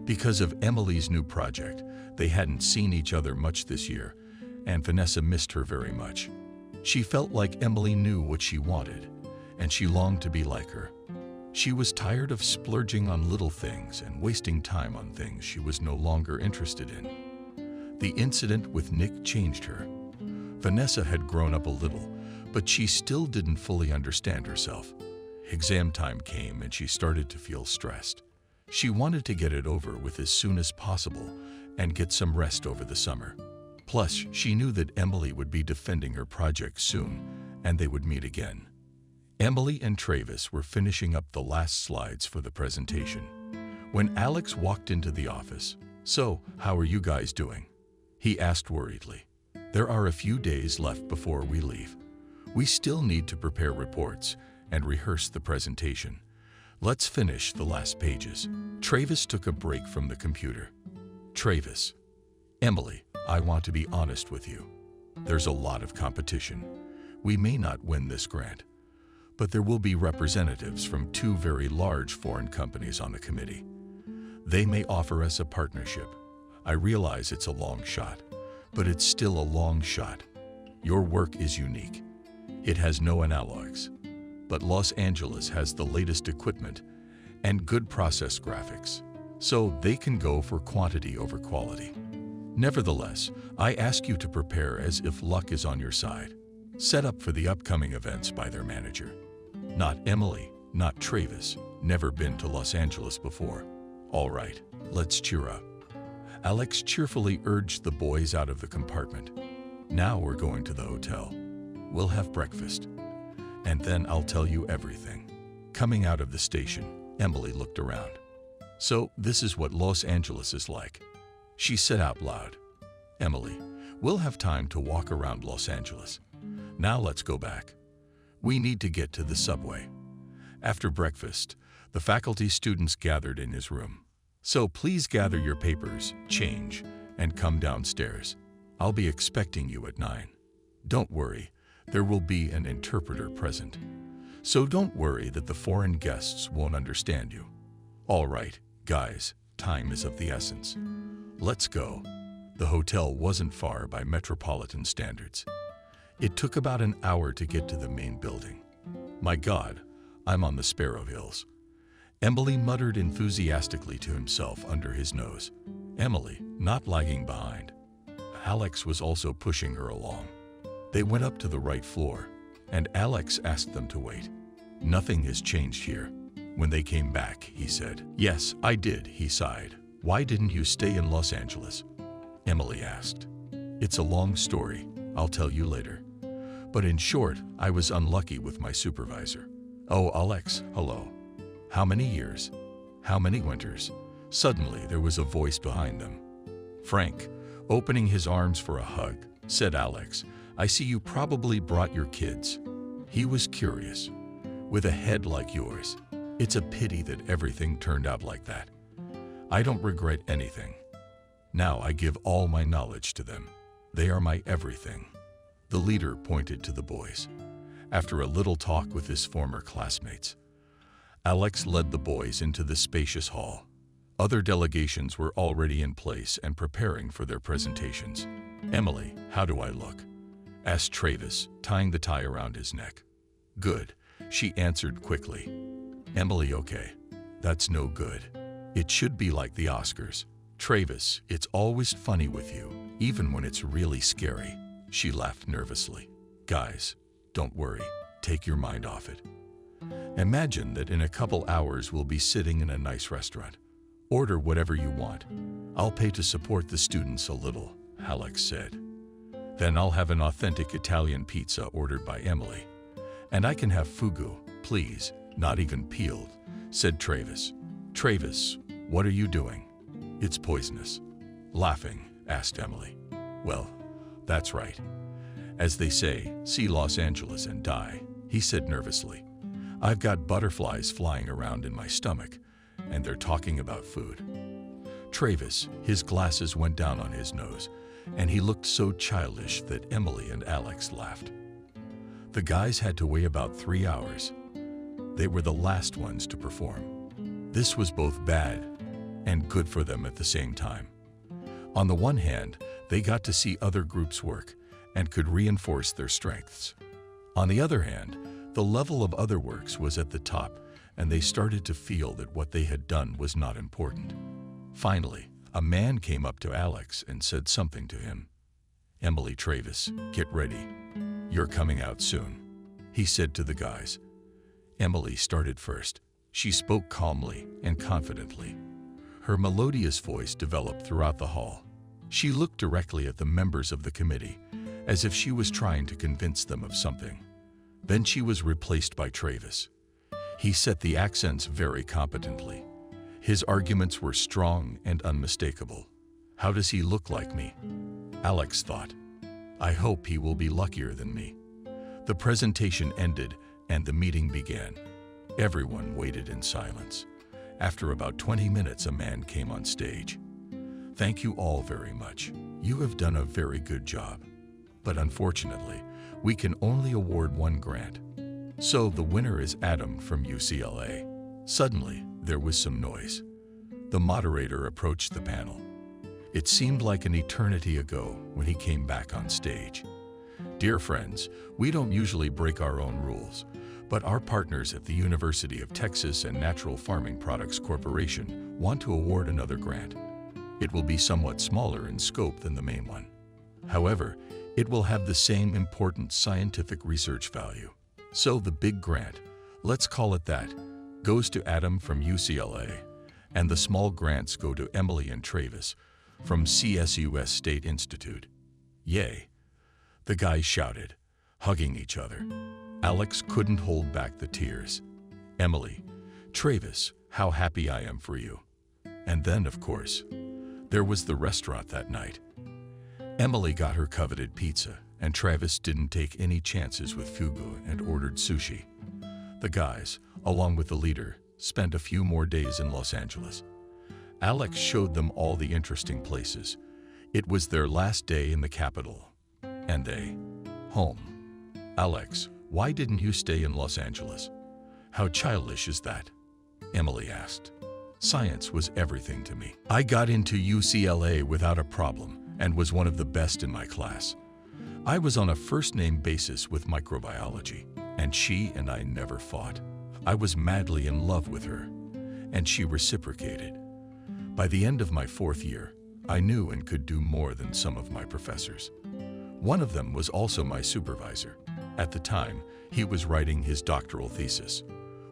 S1: Because of Emily's new project, they hadn't seen each other much this year, and Vanessa missed her very much. She felt like Emily knew what she wanted, and she longed to be like her. She was tired of splurging on little things and wasting time on things she was no longer interested in. The incident with Nick changed her. Vanessa had grown up a little, but she still didn't fully understand herself. Exam time came and she started to feel stressed. She wanted to get it over with as soon as possible and get some rest over the summer. Plus, she knew that Emily would be defending her project soon, and they would meet again. Emily and Travis were finishing up the last slides for the presentation when Alex walked into the office. "So, how are you guys doing?" he asked worriedly. "There are a few days left before we leave. We still need to prepare reports and rehearse the presentation. Let's finish the last pages." Travis took a break from the computer. "Travis, Emily, I want to be honest with you. There's a lot of competition. We may not win this grant, but there will be representatives from 2 very large foreign companies on the committee. They may offer us a partnership. I realize it's a long shot, but it's still a long shot. Your work is unique. It has no analogs, but Los Angeles has the latest equipment and good process graphics, so they can go for quantity over quality. Nevertheless, I ask you to prepare as if luck is on your side. Set up for the upcoming events by their manager. Not Emily, not Travis, never been to Los Angeles before. All right, let's cheer up." Alex cheerfully urged the boys out of the compartment. Now we're going to the hotel. We'll have breakfast. And then I'll tell you everything. Coming out of the station, Emily looked around. So this is what Los Angeles is like. She said out loud. Emily, we'll have time to walk around Los Angeles. Now let's go back. We need to get to the subway. After breakfast, the faculty students gathered in his room. So please gather your papers, change, and come downstairs. I'll be expecting you at 9. Don't worry, there will be an interpreter present. So don't worry that the foreign guests won't understand you. All right, guys, time is of the essence. Let's go. The hotel wasn't far by metropolitan standards. It took about an hour to get to the main building. My God, I'm on the Sparrow Hills. Emily muttered enthusiastically to himself under his nose. Emily, not lagging behind. Alex was also pushing her along. They went up to the right floor, and Alex asked them to wait. Nothing has changed here. When they came back, he said. Yes, I did, he sighed. Why didn't you stay in Los Angeles? Emily asked. It's a long story. I'll tell you later. But in short, I was unlucky with my supervisor. Oh, Alex, hello. How many years? How many winters? Suddenly, there was a voice behind them. Frank, opening his arms for a hug, said Alex, I see you probably brought your kids. He was curious. With a head like yours, it's a pity that everything turned out like that. I don't regret anything. Now I give all my knowledge to them. They are my everything. The leader pointed to the boys. After a little talk with his former classmates, Alex led the boys into the spacious hall. Other delegations were already in place and preparing for their presentations. Emily, how do I look? Asked Travis, tying the tie around his neck. Good, she answered quickly. Emily, okay. That's no good. It should be like the Oscars. Travis, it's always funny with you, even when it's really scary. She laughed nervously. Guys, don't worry. Take your mind off it. Imagine that in a couple hours we'll be sitting in a nice restaurant. Order whatever you want. I'll pay to support the students a little, Alex said. Then I'll have an authentic Italian pizza ordered by Emily. And I can have fugu, please, not even peeled, said Travis. Travis, what are you doing? It's poisonous. Laughing, asked Emily. Well, that's right. As they say, see Los Angeles and die, he said nervously. I've got butterflies flying around in my stomach, and they're talking about food. Travis, his glasses went down on his nose, and he looked so childish that Emily and Alex laughed. The guys had to wait about 3 hours. They were the last ones to perform. This was both bad and good for them at the same time. On the one hand, they got to see other groups work and could reinforce their strengths. On the other hand, the level of other works was at the top, and they started to feel that what they had done was not important. Finally, a man came up to Alex and said something to him. Emily, Travis, get ready. You're coming out soon, he said to the guys. Emily started first. She spoke calmly and confidently. Her melodious voice developed throughout the hall. She looked directly at the members of the committee, as if she was trying to convince them of something. Then she was replaced by Travis. He set the accents very competently. His arguments were strong and unmistakable. How does he look like me? Alex thought. I hope he will be luckier than me. The presentation ended and the meeting began. Everyone waited in silence. After about 20 minutes, a man came on stage. Thank you all very much. You have done a very good job. But unfortunately, we can only award one grant. So the winner is Adam from UCLA. Suddenly, there was some noise. The moderator approached the panel. It seemed like an eternity ago when he came back on stage. Dear friends, we don't usually break our own rules, but our partners at the University of Texas and Natural Farming Products Corporation want to award another grant. It will be somewhat smaller in scope than the main one. However, it will have the same important scientific research value. So the big grant, let's call it that, goes to Adam from UCLA, and the small grants go to Emily and Travis, from CSUS State Institute. Yay! The guys shouted, hugging each other. Alex couldn't hold back the tears. Emily, Travis, how happy I am for you. And then, of course, there was the restaurant that night. Emily got her coveted pizza, and Travis didn't take any chances with fugu and ordered sushi. The guys, along with the leader, spent a few more days in Los Angeles. Alex showed them all the interesting places. It was their last day in the capital. And they, home. Alex, why didn't you stay in Los Angeles? How childish is that? Emily asked. Science was everything to me. I got into UCLA without a problem and was one of the best in my class. I was on a first-name basis with microbiology, and she and I never fought. I was madly in love with her, and she reciprocated. By the end of my 4th year, I knew and could do more than some of my professors. One of them was also my supervisor. At the time, he was writing his doctoral thesis.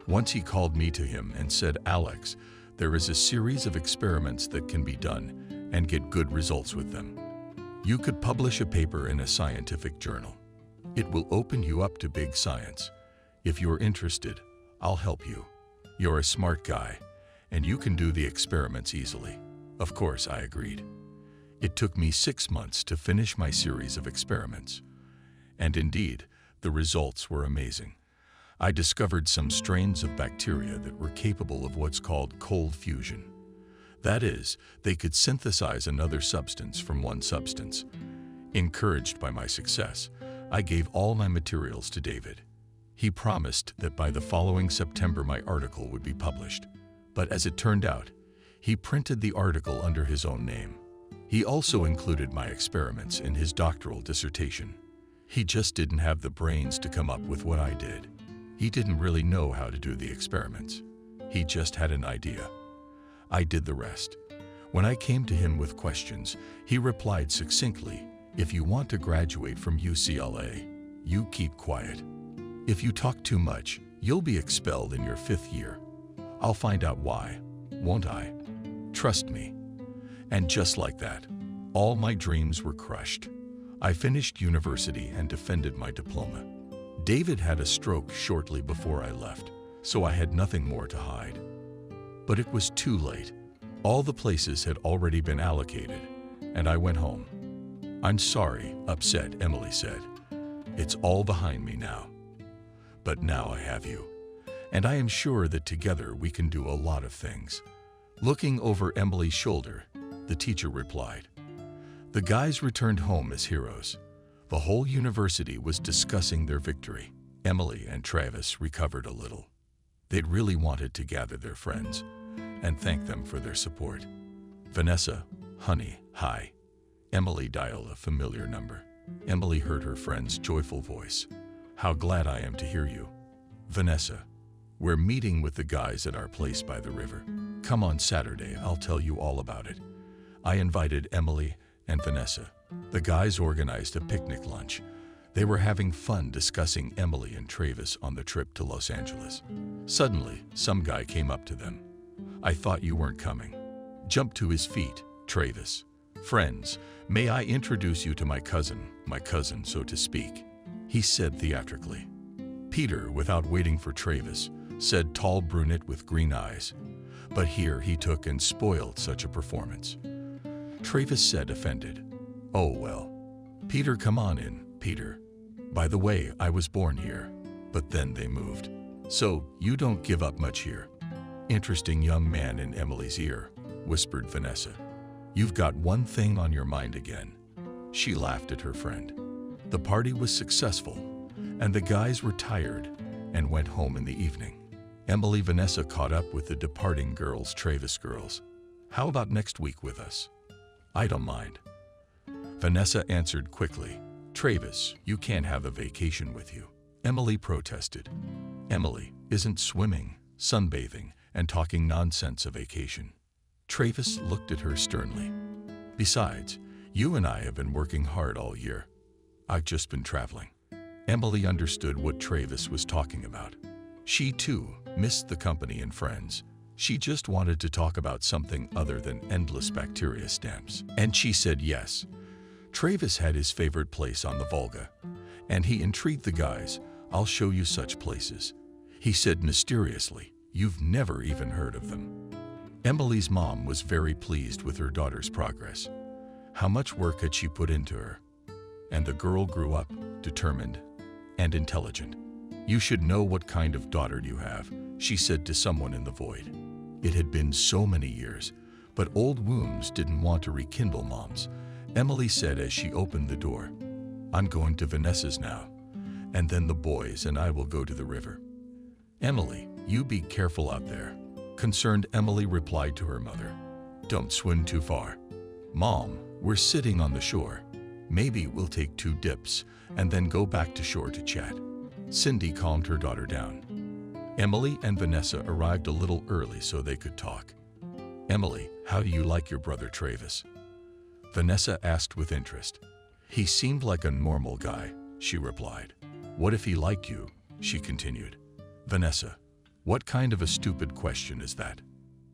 S1: Once he called me to him and said, Alex, there is a series of experiments that can be done and get good results with them. You could publish a paper in a scientific journal. It will open you up to big science. If you're interested, I'll help you. You're a smart guy, and you can do the experiments easily. Of course, I agreed. It took me 6 months to finish my series of experiments. And indeed, the results were amazing. I discovered some strains of bacteria that were capable of what's called cold fusion. That is, they could synthesize another substance from one substance. Encouraged by my success, I gave all my materials to David. He promised that by the following September my article would be published. But as it turned out, he printed the article under his own name. He also included my experiments in his doctoral dissertation. He just didn't have the brains to come up with what I did. He didn't really know how to do the experiments. He just had an idea. I did the rest. When I came to him with questions, he replied succinctly, if you want to graduate from UCLA, you keep quiet. If you talk too much, you'll be expelled in your 5th year. I'll find out why, won't I? Trust me. And just like that, all my dreams were crushed. I finished university and defended my diploma. David had a stroke shortly before I left, so I had nothing more to hide. But it was too late. All the places had already been allocated, and I went home. I'm sorry, upset, Emily said. It's all behind me now. But now I have you, and I am sure that together we can do a lot of things. Looking over Emily's shoulder, the teacher replied. The guys returned home as heroes. The whole university was discussing their victory. Emily and Travis recovered a little. They'd really wanted to gather their friends and thank them for their support. Vanessa, honey, hi. Emily dialed a familiar number. Emily heard her friend's joyful voice. How glad I am to hear you. Vanessa, we're meeting with the guys at our place by the river. Come on Saturday, I'll tell you all about it. I invited Emily and Vanessa. The guys organized a picnic lunch. They were having fun discussing Emily and Travis on the trip to Los Angeles. Suddenly, some guy came up to them. I thought you weren't coming. Jumped to his feet, Travis. Friends, may I introduce you to my cousin so to speak, he said theatrically. Peter, without waiting for Travis, said tall brunette with green eyes. But here he took and spoiled such a performance. Travis said, offended, oh well. Peter, come on in, Peter. By the way, I was born here, but then they moved. So you don't give up much here. Interesting young man in Emily's ear, whispered Vanessa. You've got one thing on your mind again. She laughed at her friend. The party was successful, and the guys were tired and went home in the evening. Vanessa caught up with the departing girls, Travis girls. How about next week with us? I don't mind. Vanessa answered quickly. Travis, you can't have a vacation with you. Emily protested. Emily, isn't swimming, sunbathing, and talking nonsense a vacation? Travis looked at her sternly. Besides, you and I have been working hard all year. I've just been traveling. Emily understood what Travis was talking about. She too missed the company and friends. She just wanted to talk about something other than endless bacteria stamps. And she said yes. Travis had his favorite place on the Volga, and he intrigued the guys. "I'll show you such places," he said mysteriously. "You've never even heard of them." Emily's mom was very pleased with her daughter's progress. How much work had she put into her? And the girl grew up, determined and intelligent. "You should know what kind of daughter you have," she said to someone in the void. It had been so many years, but old wounds didn't want to rekindle moms. Emily said as she opened the door, "I'm going to Vanessa's now, and then the boys and I will go to the river." "Emily, you be careful out there," concerned Emily replied to her mother. "Don't swim too far." "Mom, we're sitting on the shore. Maybe we'll take 2 dips and then go back to shore to chat." Cindy calmed her daughter down. Emily and Vanessa arrived a little early so they could talk. "Emily, how do you like your brother Travis?" Vanessa asked with interest. "He seemed like a normal guy," she replied. "What if he liked you?" she continued. "Vanessa, what kind of a stupid question is that?"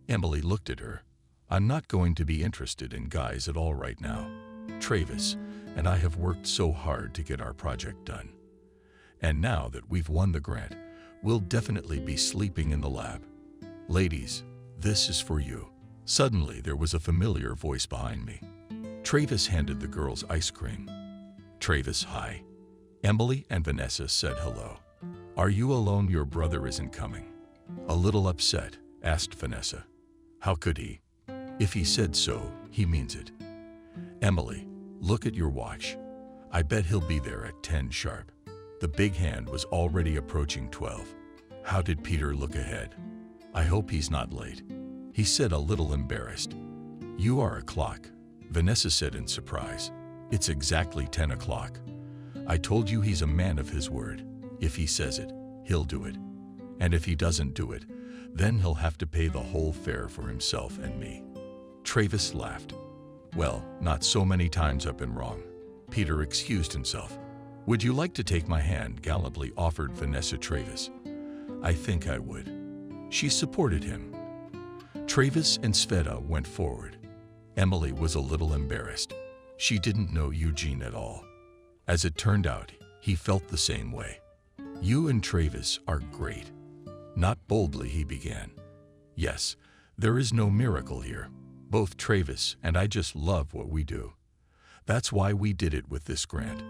S1: Emily looked at her. "I'm not going to be interested in guys at all right now. Travis and I have worked so hard to get our project done. And now that we've won the grant, we'll definitely be sleeping in the lab. Ladies, this is for you." Suddenly, there was a familiar voice behind me. Travis handed the girls ice cream. "Travis, hi." Emily and Vanessa said hello. "Are you alone? Your brother isn't coming." A little upset, asked Vanessa. "How could he? If he said so, he means it." "Emily, look at your watch. I bet he'll be there at 10 sharp." The big hand was already approaching 12. How did Peter look ahead? "I hope he's not late," he said, a little embarrassed. "You are a clock," Vanessa said in surprise. "It's exactly 10 o'clock. I told you he's a man of his word. If he says it, he'll do it. And if he doesn't do it, then he'll have to pay the whole fare for himself and me." Travis laughed. "Well, not so many times I've been wrong." Peter excused himself. "Would you like to take my hand?" gallantly offered Vanessa Travis. "I think I would." She supported him. Travis and Sveta went forward. Emily was a little embarrassed. She didn't know Eugene at all. As it turned out, he felt the same way. "You and Travis are great." Not boldly, he began. "Yes, there is no miracle here. Both Travis and I just love what we do. That's why we did it with this grant.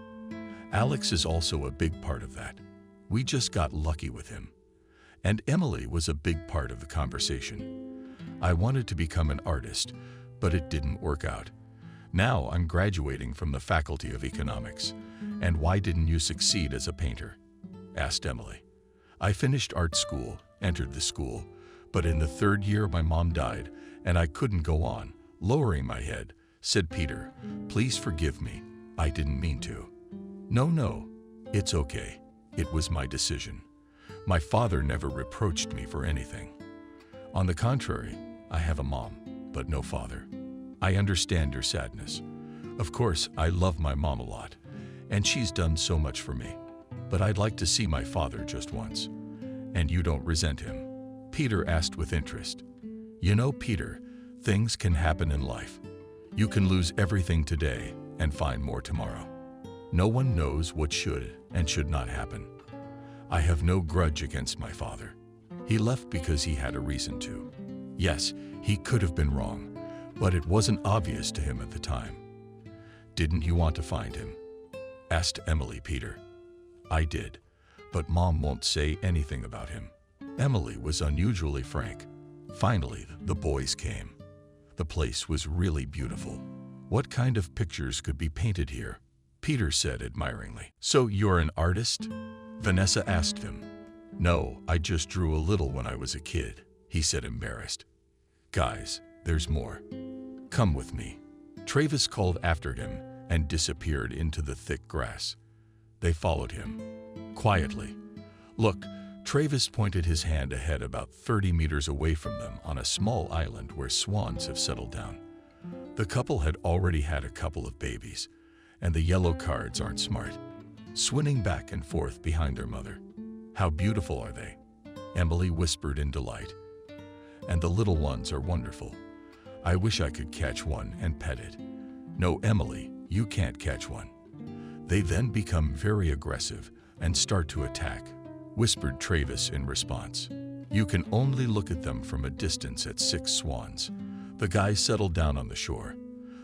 S1: Alex is also a big part of that. We just got lucky with him." And Emily was a big part of the conversation. "I wanted to become an artist, but it didn't work out. Now I'm graduating from the Faculty of Economics. And why didn't you succeed as a painter?" asked Emily. "I finished art school, entered the school, but in the 3rd year my mom died and I couldn't go on." Lowering my head, said Peter, "Please forgive me. I didn't mean to." No, it's okay. It was my decision. My father never reproached me for anything. On the contrary, I have a mom, but no father. I understand your sadness. Of course, I love my mom a lot, and she's done so much for me. But I'd like to see my father just once. And you don't resent him?" Peter asked with interest. "You know, Peter, things can happen in life. You can lose everything today and find more tomorrow. No one knows what should and should not happen. I have no grudge against my father. He left because he had a reason to. Yes, he could have been wrong, but it wasn't obvious to him at the time." "Didn't you want to find him?" asked Emily Peter. "I did, but Mom won't say anything about him." Emily was unusually frank. Finally, the boys came. The place was really beautiful. "What kind of pictures could be painted here?" Peter said admiringly. "So you're an artist?" Vanessa asked him. "No, I just drew a little when I was a kid," he said, embarrassed. "Guys, there's more. Come with me." Travis called after him and disappeared into the thick grass. They followed him. Quietly. "Look," Travis pointed his hand ahead about 30 meters away from them on a small island where swans have settled down. The couple had already had a couple of babies, and the yellow cards aren't smart. Swinging back and forth behind their mother. "How beautiful are they?" Emily whispered in delight. and the little ones are wonderful. I wish I could catch one and pet it. No, Emily, you can't catch one. They then become very aggressive and start to attack, whispered Travis in response. You can only look at them from a distance at 6 swans. The guys settled down on the shore.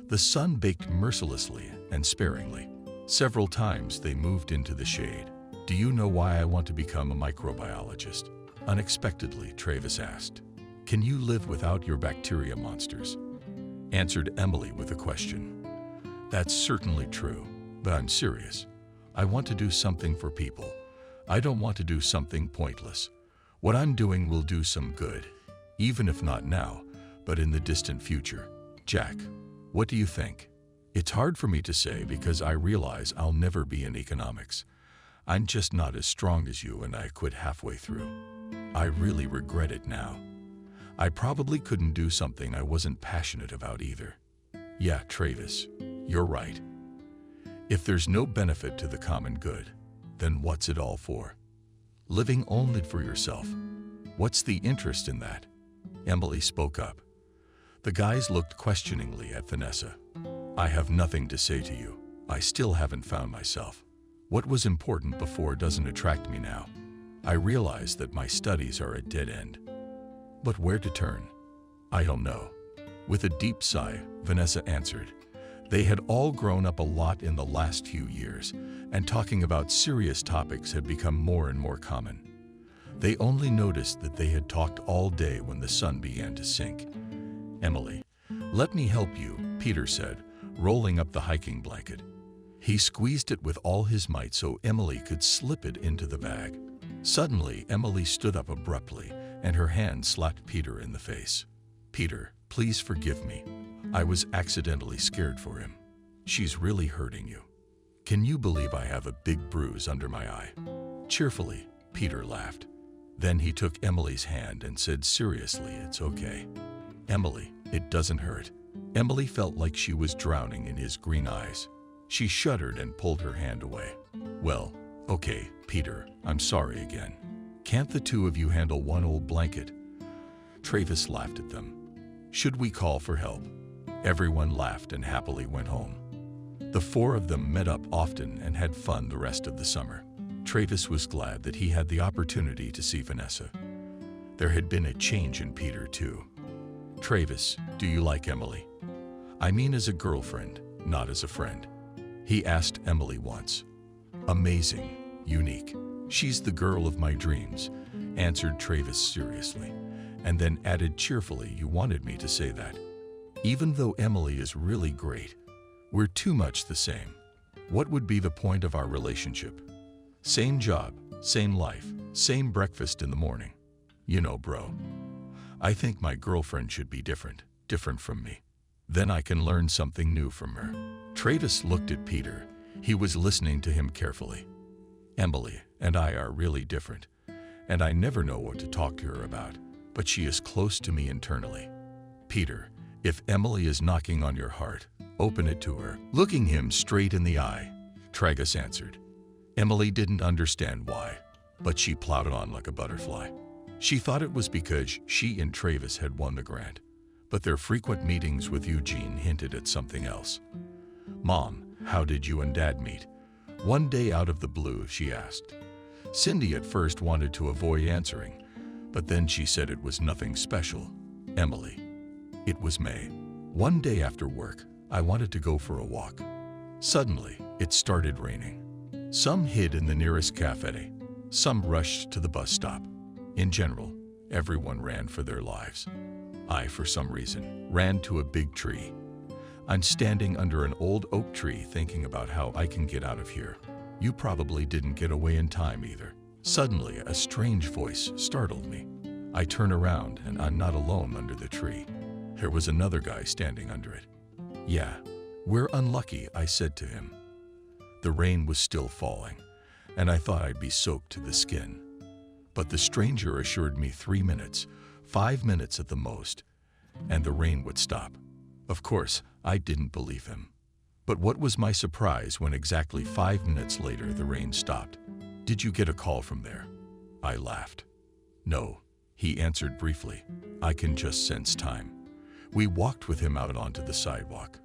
S1: The sun baked mercilessly and sparingly. Several times they moved into the shade. Do you know why I want to become a microbiologist? Unexpectedly, Travis asked. Can you live without your bacteria monsters? Answered Emily with a question. That's certainly true, but I'm serious. I want to do something for people. I don't want to do something pointless. What I'm doing will do some good, even if not now, but in the distant future. Jack, what do you think? It's hard for me to say because I realize I'll never be in economics. I'm just not as strong as you and I quit halfway through. I really regret it now. I probably couldn't do something I wasn't passionate about either. Yeah, Travis, you're right. If there's no benefit to the common good, then what's it all for? Living only for yourself. What's the interest in that? Emily spoke up. The guys looked questioningly at Vanessa. I have nothing to say to you. I still haven't found myself. What was important before doesn't attract me now. I realize that my studies are a dead end. But where to turn? I don't know. With a deep sigh, Vanessa answered. They had all grown up a lot in the last few years, and talking about serious topics had become more and more common. They only noticed that they had talked all day when the sun began to sink. Emily, let me help you, Peter said, rolling up the hiking blanket. He squeezed it with all his might so Emily could slip it into the bag. Suddenly, Emily stood up abruptly, and her hand slapped Peter in the face. Peter, please forgive me. I was accidentally scared for him. She's really hurting you. Can you believe I have a big bruise under my eye? Cheerfully, Peter laughed. Then he took Emily's hand and said seriously, it's okay. Emily, it doesn't hurt. Emily felt like she was drowning in his green eyes. She shuddered and pulled her hand away. Well, okay, Peter, I'm sorry again. Can't the two of you handle one old blanket? Travis laughed at them. Should we call for help? Everyone laughed and happily went home. The 4 of them met up often and had fun the rest of the summer. Travis was glad that he had the opportunity to see Vanessa. There had been a change in Peter, too. Travis, do you like Emily? I mean as a girlfriend, not as a friend. He asked Emily once. Amazing, unique. She's the girl of my dreams, answered Travis seriously, and then added cheerfully, you wanted me to say that. Even though Emily is really great, we're too much the same. What would be the point of our relationship? Same job, same life, same breakfast in the morning. You know, bro. I think my girlfriend should be different from me. Then I can learn something new from her. Travis looked at Peter. He was listening to him carefully. Emily and I are really different, and I never know what to talk to her about, but she is close to me internally. Peter, if Emily is knocking on your heart, open it to her. Looking him straight in the eye, Travis answered. Emily didn't understand why, but she plowed on like a butterfly. She thought it was because she and Travis had won the grant, but their frequent meetings with Eugene hinted at something else. Mom, how did you and Dad meet? One day out of the blue, she asked. Cindy at first wanted to avoid answering, but then she said it was nothing special. Emily. It was May. One day after work, I wanted to go for a walk. Suddenly, it started raining. Some hid in the nearest cafe. Some rushed to the bus stop. In general, everyone ran for their lives. I, for some reason, ran to a big tree. I'm standing under an old oak tree thinking about how I can get out of here. You probably didn't get away in time either. Suddenly, a strange voice startled me. I turn around and I'm not alone under the tree. There was another guy standing under it. Yeah, we're unlucky, I said to him. The rain was still falling, and I thought I'd be soaked to the skin. But the stranger assured me 3 minutes, 5 minutes at the most, and the rain would stop. Of course, I didn't believe him. But what was my surprise when exactly 5 minutes later the rain stopped? Did you get a call from there? I laughed. No, He answered briefly. I can just sense time. We walked with him out onto the sidewalk,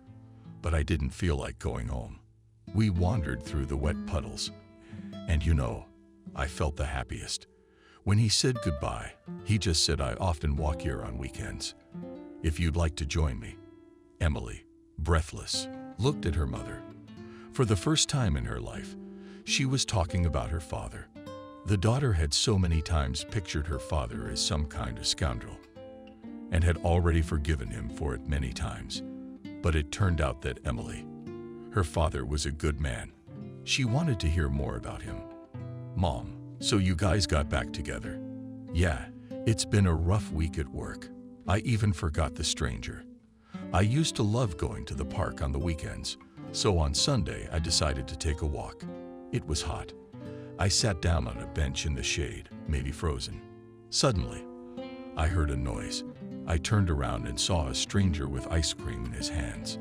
S1: but I didn't feel like going home. We wandered through the wet puddles, and I felt the happiest. When he said goodbye, he just said, I often walk here on weekends. If you'd like to join me. Emily, breathless, looked at her mother. For the first time in her life, she was talking about her father. The daughter had so many times pictured her father as some kind of scoundrel, and had already forgiven him for it many times. But it turned out that Emily, her father, was a good man. She wanted to hear more about him. Mom, so you guys got back together? Yeah, it's been a rough week at work. I even forgot the stranger. I used to love going to the park on the weekends, so on Sunday I decided to take a walk. It was hot. I sat down on a bench in the shade, maybe frozen. Suddenly, I heard a noise. I turned around and saw a stranger with ice cream in his hands.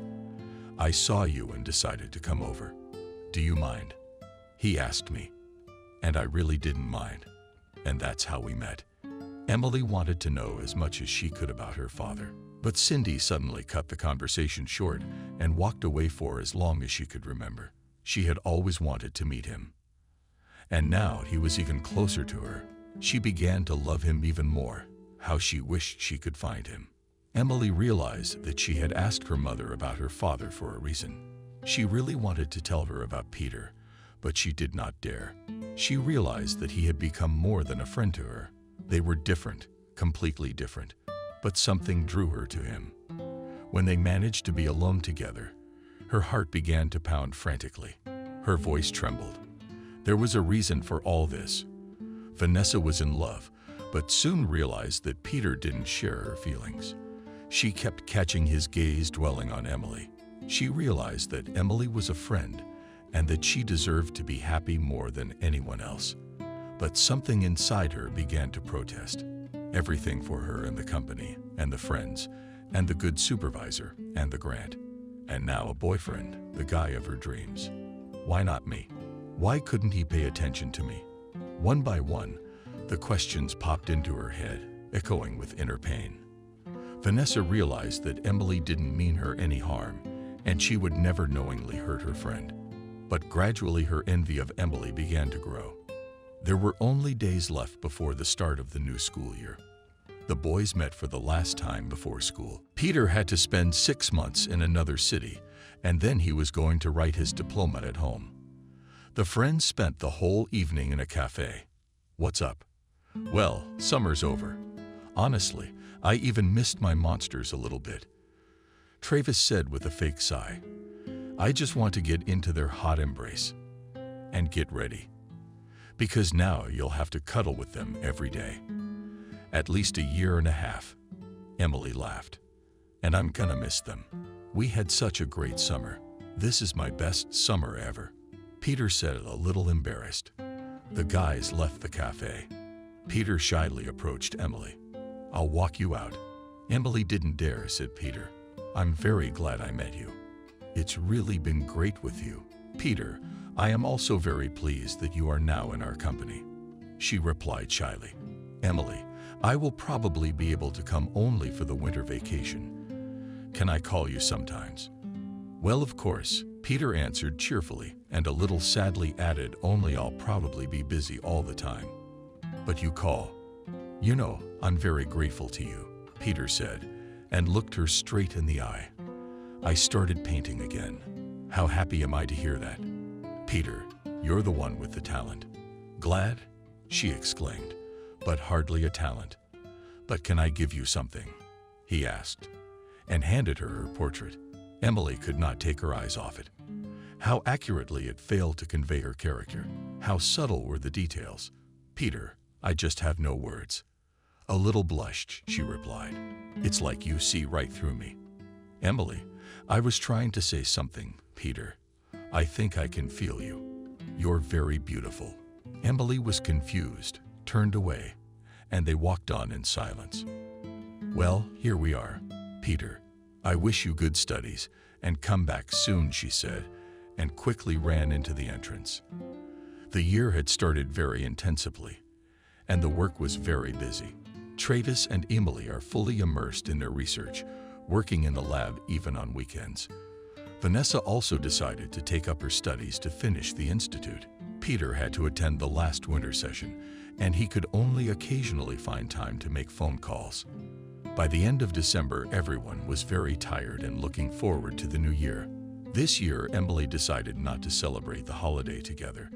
S1: I saw you and decided to come over. Do you mind? He asked me. And I really didn't mind. And that's how we met. Emily wanted to know as much as she could about her father, but Cindy suddenly cut the conversation short and walked away for as long as she could remember. She had always wanted to meet him. And now he was even closer to her. She began to love him even more. How she wished she could find him. Emily realized that she had asked her mother about her father for a reason. She really wanted to tell her about Peter, but she did not dare. She realized that he had become more than a friend to her. They were different, completely different, but something drew her to him. When they managed to be alone together, her heart began to pound frantically. Her voice trembled. There was a reason for all this. Vanessa was in love, but soon realized that Peter didn't share her feelings. She kept catching his gaze dwelling on Emily. She realized that Emily was a friend and that she deserved to be happy more than anyone else. But something inside her began to protest. Everything for her and the company and the friends and the good supervisor and the grant. And now a boyfriend, the guy of her dreams. Why not me? Why couldn't he pay attention to me? One by one, the questions popped into her head, echoing with inner pain. Vanessa realized that Emily didn't mean her any harm, and she would never knowingly hurt her friend. But gradually her envy of Emily began to grow. There were only days left before the start of the new school year. The boys met for the last time before school. Peter had to spend 6 months in another city, and then he was going to write his diploma at home. The friends spent the whole evening in a cafe. What's up? Well, summer's over. Honestly, I even missed my monsters a little bit. Travis said with a fake sigh. I just want to get into their hot embrace. And get ready. Because now you'll have to cuddle with them every day. At least a year and a half. Emily laughed. And I'm gonna miss them. We had such a great summer. This is my best summer ever. Peter said, a little embarrassed. The guys left the cafe. Peter shyly approached Emily. I'll walk you out. Emily didn't dare, said Peter. I'm very glad I met you. It's really been great with you. Peter, I am also very pleased that you are now in our company. She replied shyly. Emily, I will probably be able to come only for the winter vacation. Can I call you sometimes? Well, of course, Peter answered cheerfully and a little sadly added, only I'll probably be busy all the time. But you call. You know, I'm very grateful to you, Peter said, and looked her straight in the eye. I started painting again. How happy am I to hear that? Peter, you're the one with the talent. Glad? She exclaimed, but hardly a talent. But can I give you something? He asked, and handed her her portrait. Emily could not take her eyes off it. How accurately it failed to convey her character. How subtle were the details. Peter, I just have no words. A little blushed, she replied. It's like you see right through me. Emily, I was trying to say something, Peter. I think I can feel you. You're very beautiful. Emily was confused, turned away, and they walked on in silence. Well, here we are, Peter. I wish you good studies, and come back soon, she said, and quickly ran into the entrance. The year had started very intensively, and the work was very busy. Travis and Emily are fully immersed in their research, working in the lab even on weekends. Vanessa also decided to take up her studies to finish the institute. Peter had to attend the last winter session, and he could only occasionally find time to make phone calls. By the end of December, everyone was very tired and looking forward to the new year. This year, Emily decided not to celebrate the holiday together,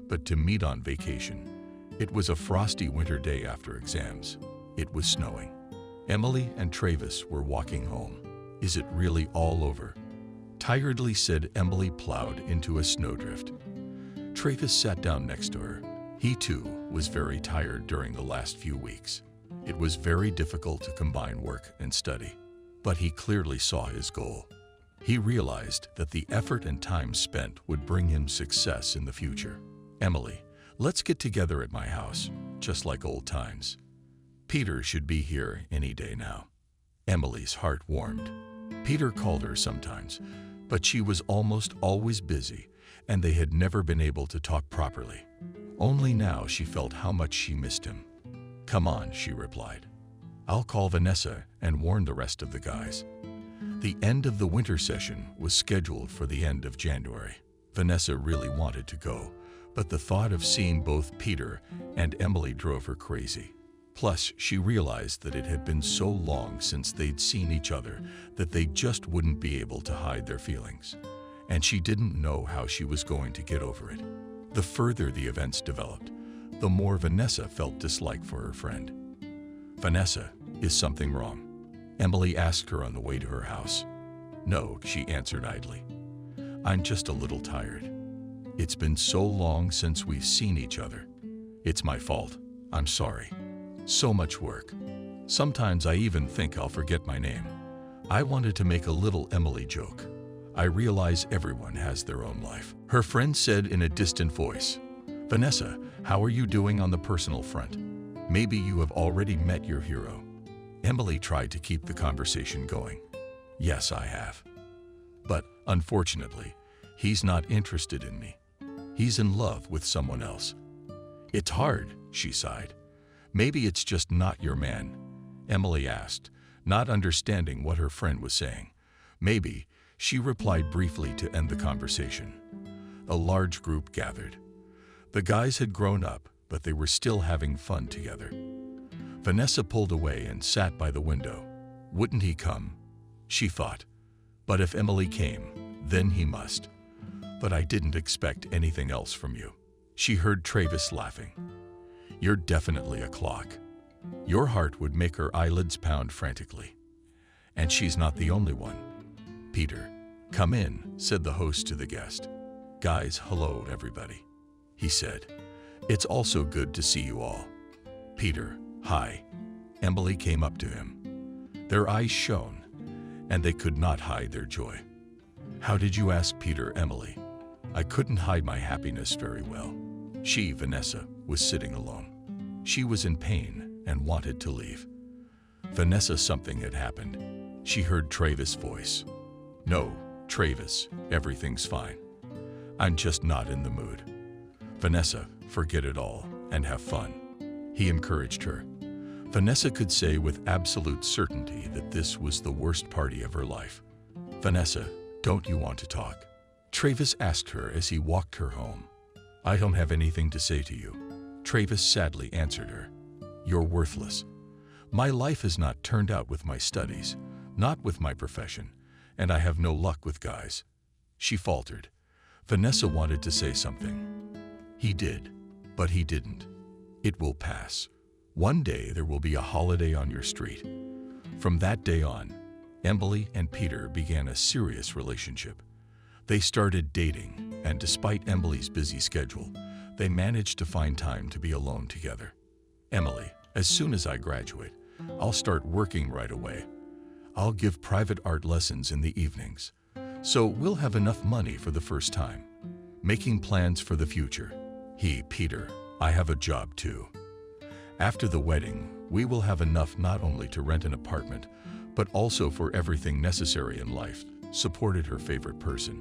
S1: but to meet on vacation. It was a frosty winter day after exams. It was snowing. Emily and Travis were walking home. "Is it really all over?" tiredly said Emily, plowed into a snowdrift. Travis sat down next to her. He too was very tired during the last few weeks. It was very difficult to combine work and study, but he clearly saw his goal. He realized that the effort and time spent would bring him success in the future. "Emily, let's get together at my house, just like old times. Peter should be here any day now." Emily's heart warmed. Peter called her sometimes, but she was almost always busy, and they had never been able to talk properly. Only now she felt how much she missed him. "Come on," she replied. "I'll call Vanessa and warn the rest of the guys." The end of the winter session was scheduled for the end of January. Vanessa really wanted to go, but the thought of seeing both Peter and Emily drove her crazy. Plus, she realized that it had been so long since they'd seen each other that they just wouldn't be able to hide their feelings. And she didn't know how she was going to get over it. The further the events developed, the more Vanessa felt dislike for her friend. "Vanessa, is something wrong?" Emily asked her on the way to her house. "No," she answered idly. "I'm just a little tired. It's been so long since we've seen each other. It's my fault. I'm sorry. So much work. Sometimes I even think I'll forget my name." I wanted to make a little Emily joke. "I realize everyone has their own life," her friend said in a distant voice. "Vanessa, how are you doing on the personal front? Maybe you have already met your hero." Emily tried to keep the conversation going. "Yes, I have. But unfortunately, he's not interested in me. He's in love with someone else." "It's hard," she sighed. "Maybe it's just not your man?" Emily asked, not understanding what her friend was saying. "Maybe," she replied briefly to end the conversation. A large group gathered. The guys had grown up, but they were still having fun together. Vanessa pulled away and sat by the window. Wouldn't he come? She thought. But if Emily came, then he must. "But I didn't expect anything else from you." She heard Travis laughing. "You're definitely a clock." Your heart would make her eyelids pound frantically. And she's not the only one. "Peter, come in," said the host to the guest. "Guys, hello everybody," he said. "It's also good to see you all." "Peter, hi." Emily came up to him. Their eyes shone, and they could not hide their joy. "How did you ask Peter, Emily?" "I couldn't hide my happiness very well." She, Vanessa, was sitting alone. She was in pain and wanted to leave. "Vanessa, something had happened." She heard Travis' voice. "No, Travis, everything's fine. I'm just not in the mood." "Vanessa, forget it all and have fun," he encouraged her. Vanessa could say with absolute certainty that this was the worst party of her life. "Vanessa, don't you want to talk?" Travis asked her as he walked her home. "I don't have anything to say to you," Travis sadly answered her. "You're worthless. My life has not turned out with my studies, not with my profession, and I have no luck with guys." She faltered. Vanessa wanted to say something. He did, but he didn't. "It will pass. One day there will be a holiday on your street." From that day on, Emily and Peter began a serious relationship. They started dating, and despite Emily's busy schedule, they managed to find time to be alone together. "Emily, as soon as I graduate, I'll start working right away. I'll give private art lessons in the evenings, so we'll have enough money for the first time. Making plans for the future." He, "Peter, I have a job too. After the wedding, we will have enough not only to rent an apartment, but also for everything necessary in life," supported her favorite person.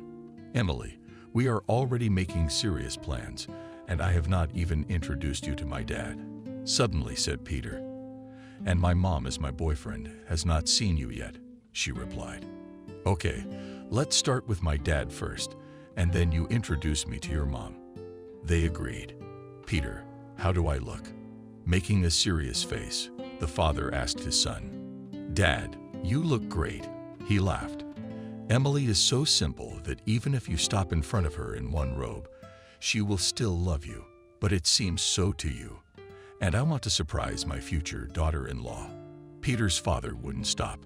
S1: "Emily, we are already making serious plans, and I have not even introduced you to my dad," suddenly said Peter. And my mom is my boyfriend, has not seen you yet, she replied. Okay, let's start with my dad first, and then you introduce me to your mom. They agreed. Peter, how do I look? Making a serious face, the father asked his son. Dad, you look great, he laughed. Emily is so simple that even if you stop in front of her in one robe, she will still love you, but it seems so to you. And I want to surprise my future daughter-in-law. Peter's father wouldn't stop.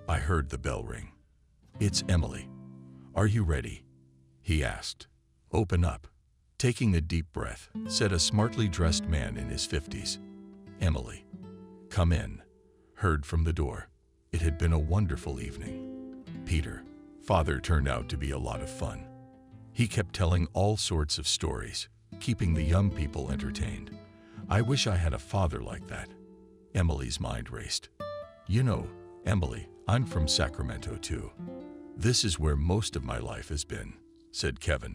S1: I heard the bell ring. It's Emily. Are you ready? He asked. Open up. Taking a deep breath, said a smartly dressed man in his 50s. Emily. Come in. Heard from the door. It had been a wonderful evening. Peter. Father turned out to be a lot of fun. He kept telling all sorts of stories, keeping the young people entertained. I wish I had a father like that. Emily's mind raced. You know, Emily, I'm from Sacramento too. This is where most of my life has been, said Kevin.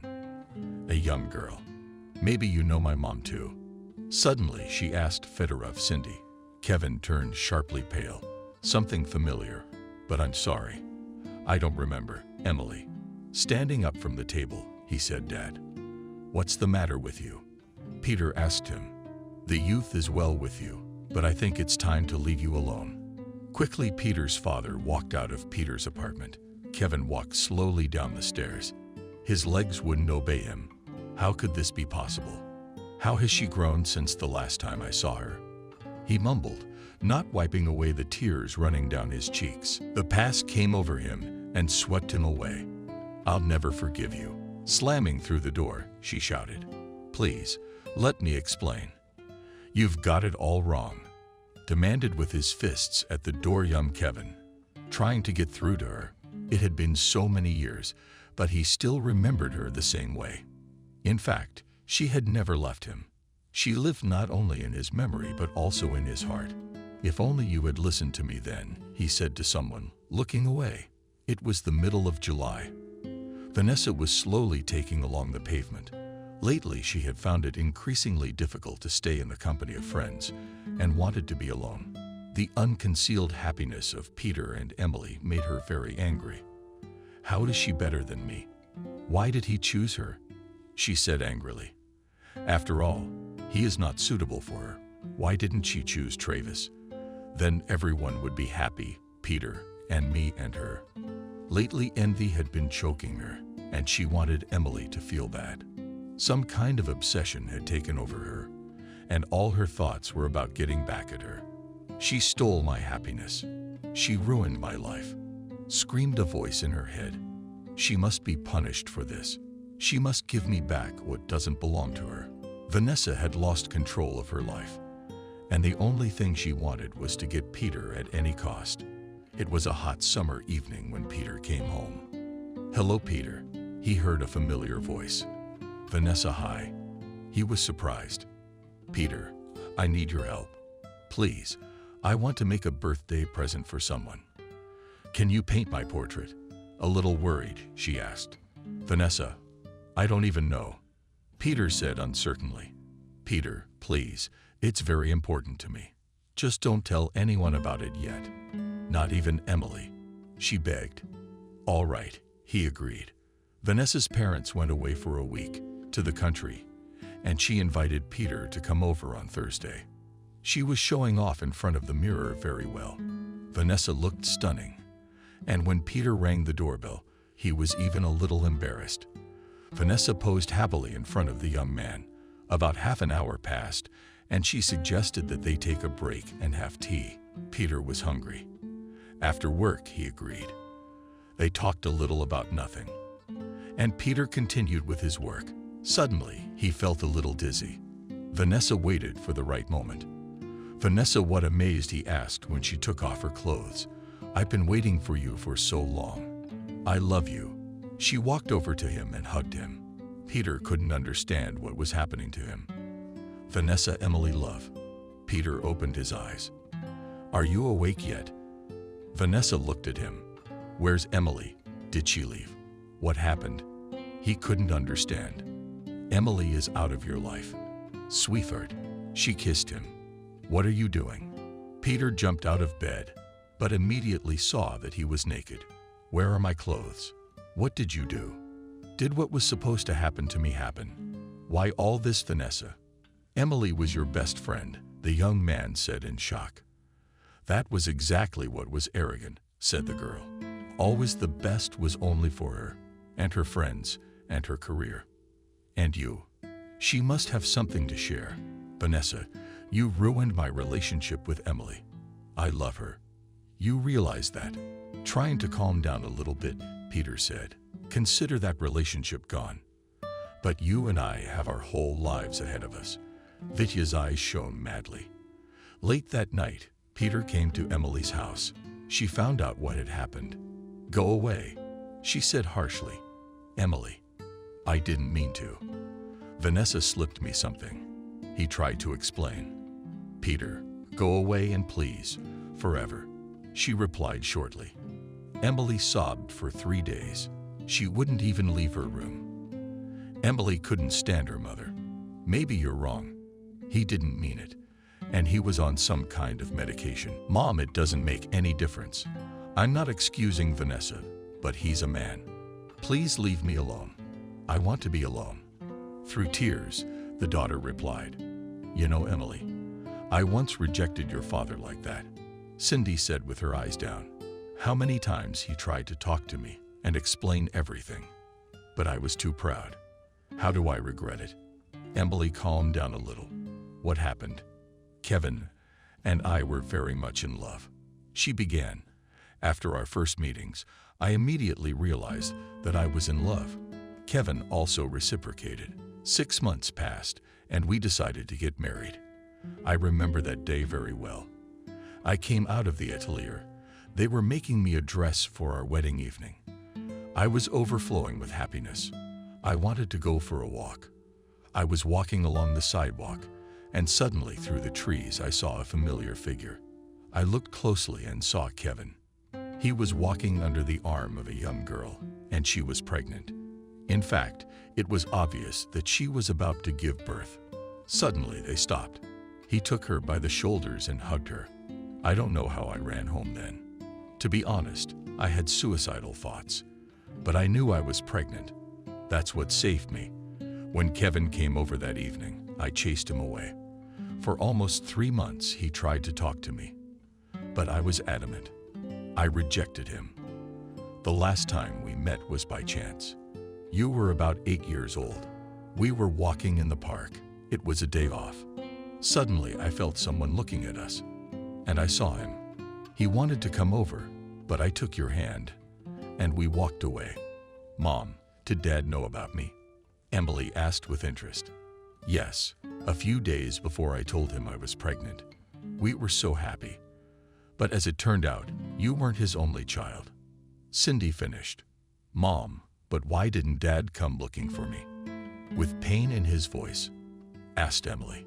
S1: A young girl. Maybe you know my mom too. Suddenly, she asked Fedorov Cindy. Kevin turned sharply pale. Something familiar, but I'm sorry. I don't remember, Emily. Standing up from the table, he said, Dad. What's the matter with you? Peter asked him. The youth is well with you, but I think it's time to leave you alone. Quickly, Peter's father walked out of Peter's apartment. Kevin walked slowly down the stairs. His legs wouldn't obey him. How could this be possible? How has she grown since the last time I saw her? He mumbled, not wiping away the tears running down his cheeks. The past came over him and swept him away. I'll never forgive you. Slamming through the door, she shouted. Please, let me explain. You've got it all wrong. Demanded with his fists at the door young Kevin. Trying to get through to her. It had been so many years, but he still remembered her the same way. In fact, she had never left him. She lived not only in his memory but also in his heart. If only you had listened to me then, he said to someone, looking away. It was the middle of July. Vanessa was slowly taking along the pavement. Lately, she had found it increasingly difficult to stay in the company of friends and wanted to be alone. The unconcealed happiness of Peter and Emily made her very angry. How is she better than me? Why did he choose her? She said angrily. After all, he is not suitable for her. Why didn't she choose Travis? Then everyone would be happy, Peter and me and her. Lately, envy had been choking her, and she wanted Emily to feel bad. Some kind of obsession had taken over her, and all her thoughts were about getting back at her. She stole my happiness. She ruined my life. Screamed a voice in her head. She must be punished for this. She must give me back what doesn't belong to her. Vanessa had lost control of her life, and the only thing she wanted was to get Peter at any cost. It was a hot summer evening when Peter came home. Hello, Peter. He heard a familiar voice. Vanessa, hi. He was surprised. Peter, I need your help. Please, I want to make a birthday present for someone. Can you paint my portrait? A little worried, she asked. Vanessa, I don't even know. Peter said uncertainly. Peter, please, it's very important to me. Just don't tell anyone about it yet. Not even Emily, she begged. All right, he agreed. Vanessa's parents went away for a week to the country, and she invited Peter to come over on Thursday. She was showing off in front of the mirror very well. Vanessa looked stunning, and when Peter rang the doorbell, he was even a little embarrassed. Vanessa posed happily in front of the young man. About half an hour passed, and she suggested that they take a break and have tea. Peter was hungry. After work, he agreed. They talked a little about nothing, and Peter continued with his work. Suddenly, he felt a little dizzy. Vanessa waited for the right moment. Vanessa, what amazed, he asked when she took off her clothes. I've been waiting for you for so long. I love you. She walked over to him and hugged him. Peter couldn't understand what was happening to him. Vanessa, Emily, love. Peter opened his eyes. Are you awake yet? Vanessa looked at him. Where's Emily? Did she leave? What happened? He couldn't understand. Emily is out of your life. Sweetheart. She kissed him. What are you doing? Peter jumped out of bed, but immediately saw that he was naked. "Where are my clothes? What did you do? Did what was supposed to happen to me happen? Why all this, Vanessa?" "Emily was your best friend," the young man said in shock. "That was exactly what was arrogant," said the girl. "Always the best was only for her, and her friends, and her career. And you? She must have something to share. Vanessa, you ruined my relationship with Emily. I love her. You realize that?" Trying to calm down a little bit, Peter said, "Consider that relationship gone. But you and I have our whole lives ahead of us." Vitya's eyes shone madly. Late that night, Peter came to Emily's house. She found out what had happened. "Go away," she said harshly. "Emily, I didn't mean to. Vanessa slipped me something," he tried to explain. "Peter, go away and please, forever," she replied shortly. Emily sobbed for 3 days. She wouldn't even leave her room. Emily couldn't stand her mother. "Maybe you're wrong. He didn't mean it, and he was on some kind of medication." "Mom, it doesn't make any difference. I'm not excusing Vanessa, but he's a man. Please leave me alone. I want to be alone." Through tears, the daughter replied, "You know, Emily, I once rejected your father like that," Cindy said with her eyes down. "How many times he tried to talk to me and explain everything, but I was too proud. How do I regret it?" Emily calmed down a little. "What happened? Kevin and I were very much in love," she began. "After our first meetings, I immediately realized that I was in love. Kevin also reciprocated. 6 months passed, and we decided to get married. I remember that day very well. I came out of the atelier. They were making me a dress for our wedding evening. I was overflowing with happiness. I wanted to go for a walk. I was walking along the sidewalk, and suddenly through the trees I saw a familiar figure. I looked closely and saw Kevin. He was walking under the arm of a young girl, and she was pregnant. In fact, it was obvious that she was about to give birth. Suddenly they stopped. He took her by the shoulders and hugged her. I don't know how I ran home then. To be honest, I had suicidal thoughts, but I knew I was pregnant. That's what saved me. When Kevin came over that evening, I chased him away. For almost 3 months, he tried to talk to me, but I was adamant. I rejected him. The last time we met was by chance. You were about 8 years old. We were walking in the park. It was a day off. Suddenly, I felt someone looking at us, and I saw him. He wanted to come over, but I took your hand, and we walked away. Mom, did Dad know about me?" Emily asked with interest. "Yes, a few days before I told him I was pregnant. We were so happy. But as it turned out, you weren't his only child." Cindy finished. "Mom, but why didn't Dad come looking for me?" With pain in his voice, asked Emily.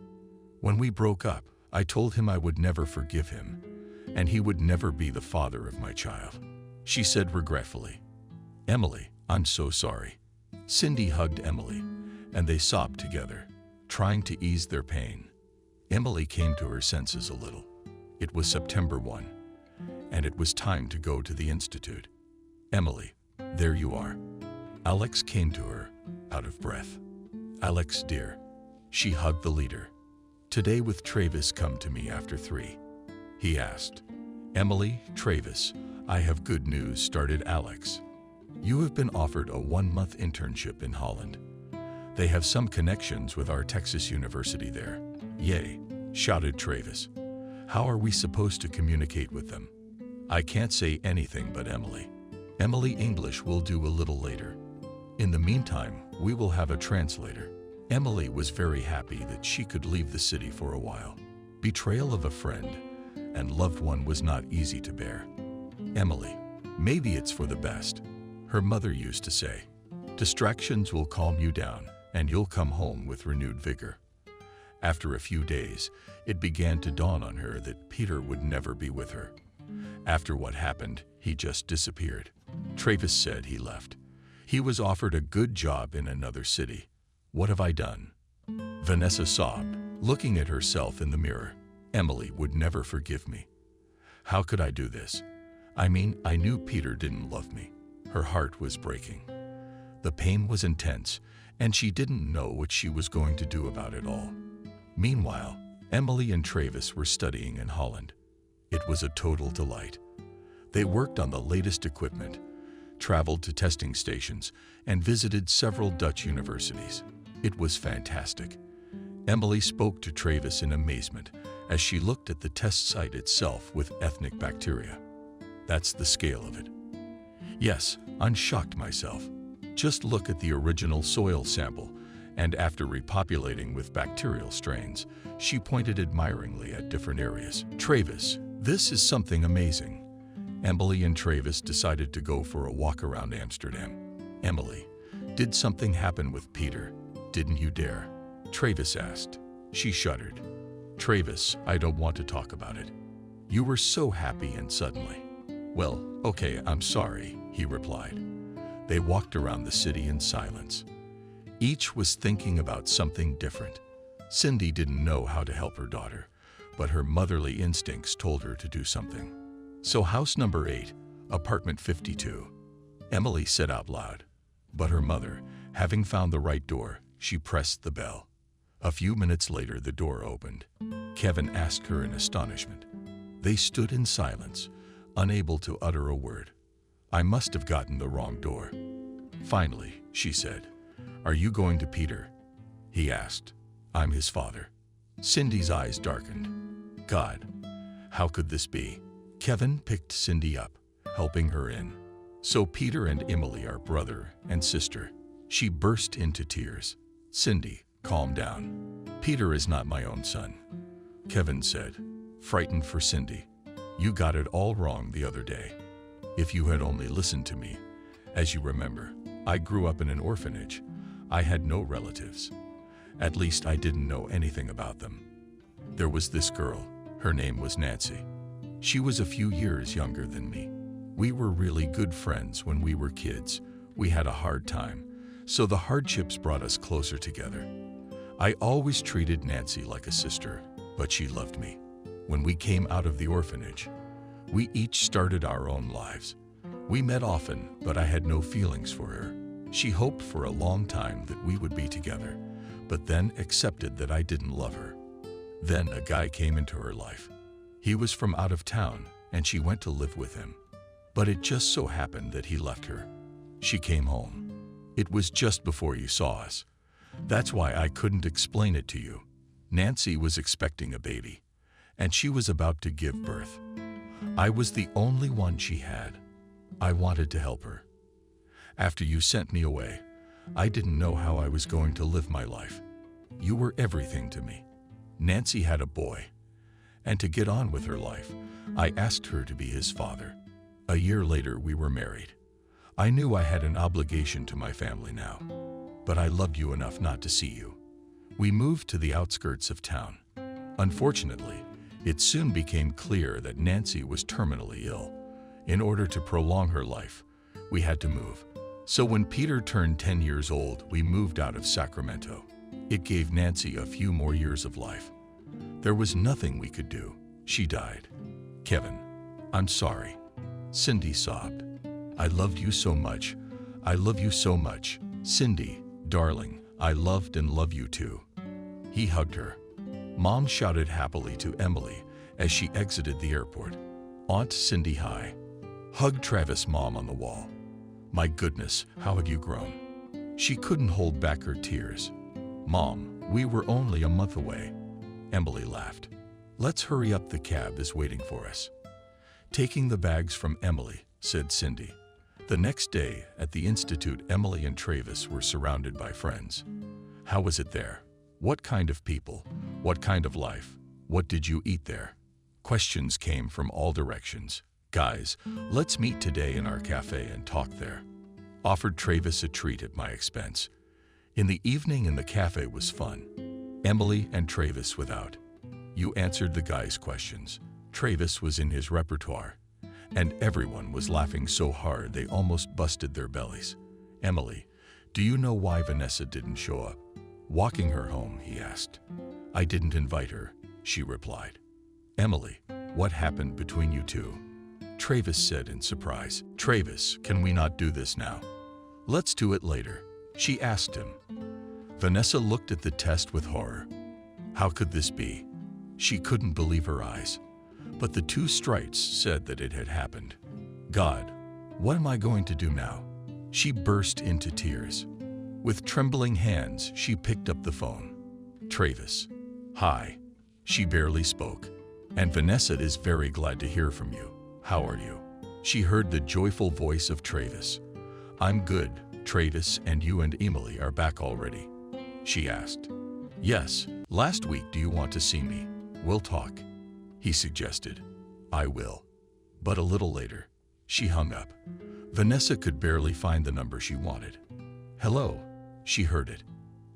S1: "When we broke up, I told him I would never forgive him, and he would never be the father of my child," she said regretfully. "Emily, I'm so sorry." Cindy hugged Emily, and they sobbed together, trying to ease their pain. Emily came to her senses a little. It was September 1, and it was time to go to the institute. "Emily, there you are." Alex came to her, out of breath. "Alex, dear." She hugged the leader. "Today with Travis come to me after 3. He asked. "Emily, Travis, I have good news," started Alex. "You have been offered a 1-month internship in Holland. They have some connections with our Texas University there." "Yay," shouted Travis. "How are we supposed to communicate with them?" "I can't say anything but Emily. Emily English will do a little later. In the meantime, we will have a translator." Emily was very happy that she could leave the city for a while. Betrayal of a friend and loved one was not easy to bear. "Emily, maybe it's for the best," her mother used to say. "Distractions will calm you down, and you'll come home with renewed vigor." After a few days, it began to dawn on her that Peter would never be with her. After what happened, he just disappeared. Travis said he left. He was offered a good job in another city. "What have I done?" Vanessa sobbed, looking at herself in the mirror. Emily would never forgive me. How could I do this? I mean, I knew Peter didn't love me. Her heart was breaking. The pain was intense, and she didn't know what she was going to do about it all. Meanwhile, Emily and Travis were studying in Holland. It was a total delight. They worked on the latest equipment, traveled to testing stations, and visited several Dutch universities. It was fantastic. Emily spoke to Travis in amazement as she looked at the test site itself with ethnic bacteria. That's the scale of it. Yes, I'm shocked myself. Just look at the original soil sample, and after repopulating with bacterial strains, she pointed admiringly at different areas. Travis, this is something amazing. Emily and Travis decided to go for a walk around Amsterdam. Emily, did something happen with Peter? Didn't you dare? Travis asked. She shuddered. Travis, I don't want to talk about it. You were so happy and suddenly. Well, okay, I'm sorry, he replied. They walked around the city in silence. Each was thinking about something different. Cindy didn't know how to help her daughter, but her motherly instincts told her to do something. So house number 8, apartment 52. Emily said out loud. But her mother, having found the right door, she pressed the bell. A few minutes later, the door opened. Kevin asked her in astonishment. They stood in silence, unable to utter a word. I must have gotten the wrong door. Finally, she said, Are you going to Peter? He asked. I'm his father. Cindy's eyes darkened. God, how could this be? Kevin picked Cindy up, helping her in. So Peter and Emily are brother and sister. She burst into tears. Cindy, calm down. Peter is not my own son, Kevin said, frightened for Cindy. You got it all wrong the other day. If you had only listened to me. As you remember, I grew up in an orphanage. I had no relatives. At least I didn't know anything about them. There was this girl. Her name was Nancy. She was a few years younger than me. We were really good friends when we were kids. We had a hard time, so the hardships brought us closer together. I always treated Nancy like a sister, but she loved me. When we came out of the orphanage, we each started our own lives. We met often, but I had no feelings for her. She hoped for a long time that we would be together, but then accepted that I didn't love her. Then a guy came into her life. He was from out of town, and she went to live with him. But it just so happened that he left her. She came home. It was just before you saw us. That's why I couldn't explain it to you. Nancy was expecting a baby, and she was about to give birth. I was the only one she had. I wanted to help her. After you sent me away, I didn't know how I was going to live my life. You were everything to me. Nancy had a boy, and to get on with her life, I asked her to be his father. A year later, we were married. I knew I had an obligation to my family now, but I loved you enough not to see you. We moved to the outskirts of town. Unfortunately, it soon became clear that Nancy was terminally ill. In order to prolong her life, we had to move. So when Peter turned 10 years old, we moved out of Sacramento. It gave Nancy a few more years of life. There was nothing we could do. She died. Kevin, I'm sorry. Cindy sobbed. I loved you so much. I love you so much. Cindy, darling, I loved and love you too. He hugged her. Mom shouted happily to Emily as she exited the airport. Aunt Cindy, hi. Hugged Travis' mom on the wall. My goodness, how have you grown? She couldn't hold back her tears. Mom, we were only a month away. Emily laughed. Let's hurry up, the cab is waiting for us. Taking the bags from Emily, said Cindy. The next day, at the Institute, Emily and Travis were surrounded by friends. How was it there? What kind of people? What kind of life? What did you eat there? Questions came from all directions. Guys, let's meet today in our cafe and talk there. Offered Travis a treat at my expense. In the evening in the cafe was fun. Emily and Travis without. You answered the guys' questions. Travis was in his repertoire. And everyone was laughing so hard they almost busted their bellies. Emily, do you know why Vanessa didn't show up? Walking her home, he asked. I didn't invite her, she replied. Emily, what happened between you two? Travis said in surprise. Travis, can we not do this now? Let's do it later, she asked him. Vanessa looked at the test with horror. How could this be? She couldn't believe her eyes. But the two strites said that it had happened. God, what am I going to do now? She burst into tears. With trembling hands, she picked up the phone. Travis. Hi. She barely spoke. And Vanessa is very glad to hear from you. How are you? She heard the joyful voice of Travis. I'm good, Travis, and you and Emily are back already? She asked. Yes, last week. Do you want to see me? We'll talk, he suggested. I will. But a little later. She hung up. Vanessa could barely find the number she wanted. Hello, she heard it.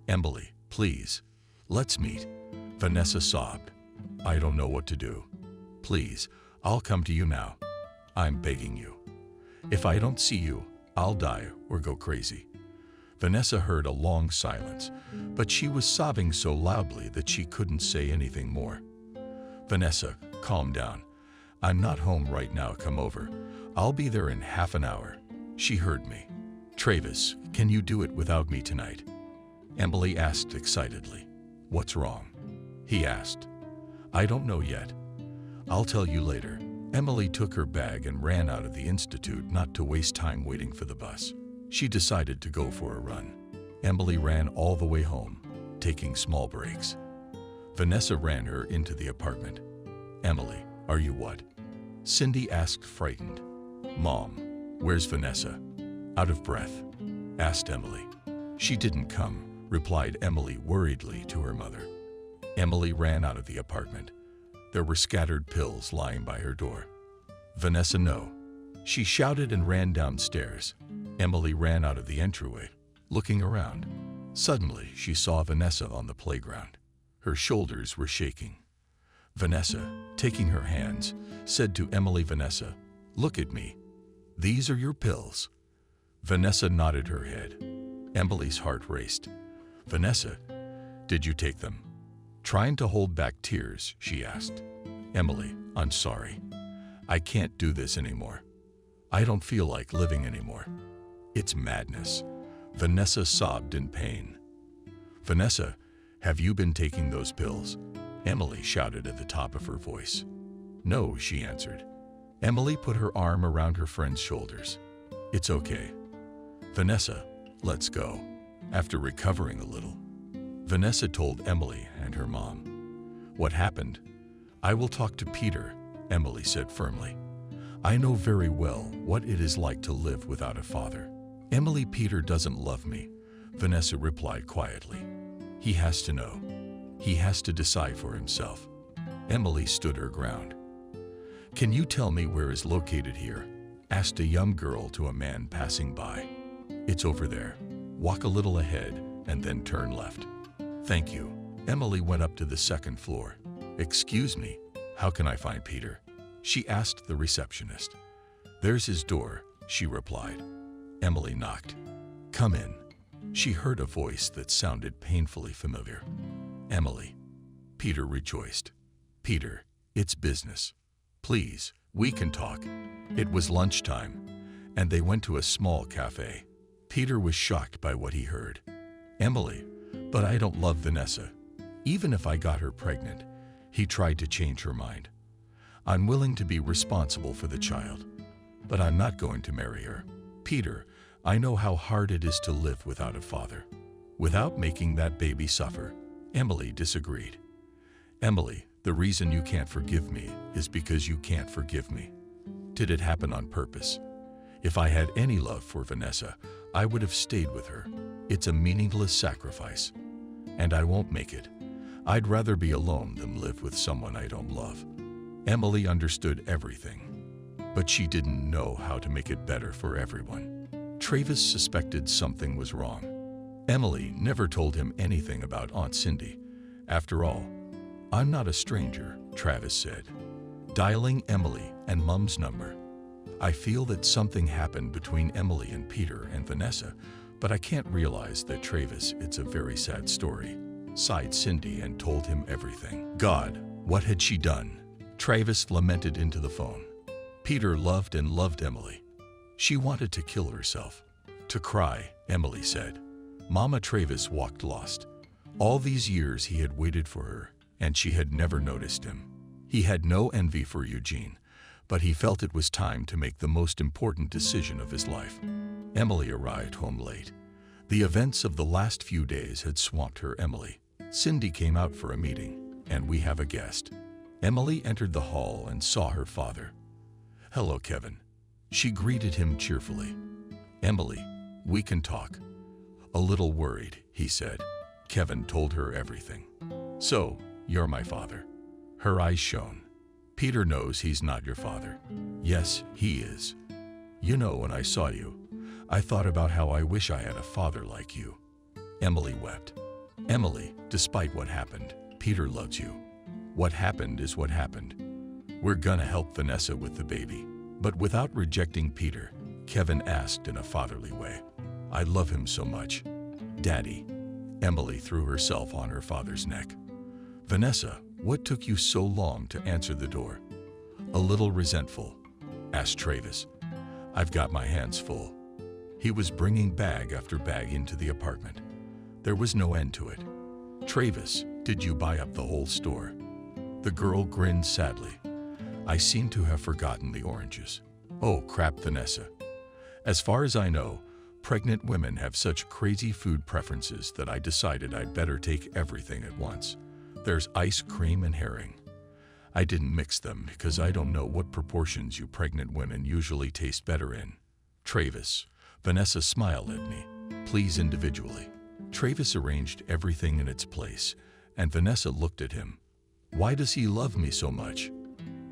S1: Emily, please, let's meet. Vanessa sobbed. I don't know what to do. Please, I'll come to you now. I'm begging you. If I don't see you, I'll die or go crazy. Vanessa heard a long silence, but she was sobbing so loudly that she couldn't say anything more. Vanessa, calm down. I'm not home right now. Come over. I'll be there in half an hour. She heard me. Travis, can you do it without me tonight? Emily asked excitedly. What's wrong? He asked. I don't know yet. I'll tell you later. Emily took her bag and ran out of the institute, not to waste time waiting for the bus. She decided to go for a run. Emily ran all the way home, taking small breaks. Vanessa ran her into the apartment. Emily, are you what? Cindy asked, frightened. Mom, where's Vanessa? Out of breath, asked Emily. She didn't come, replied Emily worriedly to her mother. Emily ran out of the apartment. There were scattered pills lying by her door. Vanessa, no. She shouted and ran downstairs. Emily ran out of the entryway, looking around. Suddenly, she saw Vanessa on the playground. Her shoulders were shaking. Vanessa, taking her hands, said to Emily, Vanessa, look at me. These are your pills. Vanessa nodded her head. Emily's heart raced. Vanessa, did you take them? Trying to hold back tears, she asked. Emily, I'm sorry. I can't do this anymore. I don't feel like living anymore. It's madness. Vanessa sobbed in pain. Vanessa, have you been taking those pills? Emily shouted at the top of her voice. No, she answered. Emily put her arm around her friend's shoulders. It's okay. Vanessa, let's go. After recovering a little, Vanessa told Emily and her mom. What happened? I will talk to Peter, Emily said firmly. I know very well what it is like to live without a father. Emily, Peter doesn't love me, Vanessa replied quietly. He has to know. He has to decide for himself. Emily stood her ground. Can you tell me where is located here? Asked a young girl to a man passing by. It's over there. Walk a little ahead and then turn left. Thank you. Emily went up to the second floor. Excuse me, how can I find Peter? She asked the receptionist. There's his door, she replied. Emily knocked. Come in. She heard a voice that sounded painfully familiar. Emily. Peter rejoiced. Peter, it's business. Please, we can talk. It was lunchtime, and they went to a small cafe. Peter was shocked by what he heard. Emily, but I don't love Vanessa. Even if I got her pregnant, he tried to change her mind. I'm willing to be responsible for the child, but I'm not going to marry her. Peter, I know how hard it is to live without a father, without making that baby suffer. Emily disagreed. Emily, the reason you can't forgive me is because you can't forgive me. Did it happen on purpose? If I had any love for Vanessa, I would have stayed with her. It's a meaningless sacrifice, and I won't make it. I'd rather be alone than live with someone I don't love. Emily understood everything, but she didn't know how to make it better for everyone. Travis suspected something was wrong. Emily never told him anything about Aunt Cindy. After all, I'm not a stranger, Travis said, dialing Emily and Mum's number. I feel that something happened between Emily and Peter and Vanessa, but I can't realize that Travis. It's a very sad story, sighed Cindy and told him everything. God, what had she done? Travis lamented into the phone. Peter loved and loved Emily. She wanted to kill herself. To cry, Emily said. Mama Travis walked lost. All these years he had waited for her, and she had never noticed him. He had no envy for Eugene, but he felt it was time to make the most important decision of his life. Emily arrived home late. The events of the last few days had swamped her. Emily. Cindy came out for a meeting, and we have a guest. Emily entered the hall and saw her father. Hello, Kevin. She greeted him cheerfully. Emily, we can talk. A little worried, he said. Kevin told her everything. So, you're my father. Her eyes shone. Peter knows he's not your father. Yes, he is. You know, when I saw you, I thought about how I wish I had a father like you. Emily wept. Emily, despite what happened, Peter loves you. What happened is what happened. We're gonna help Vanessa with the baby. But without rejecting Peter, Kevin asked in a fatherly way, I love him so much. Daddy. Emily threw herself on her father's neck. Vanessa, what took you so long to answer the door? A little resentful, asked Travis. I've got my hands full. He was bringing bag after bag into the apartment. There was no end to it. Travis, did you buy up the whole store? The girl grinned sadly. I seem to have forgotten the oranges. Oh crap, Vanessa. As far as I know, pregnant women have such crazy food preferences that I decided I'd better take everything at once. There's ice cream and herring. I didn't mix them because I don't know what proportions you pregnant women usually taste better in. Travis. Vanessa smiled at me. Please, individually. Travis arranged everything in its place, and Vanessa looked at him. Why does he love me so much?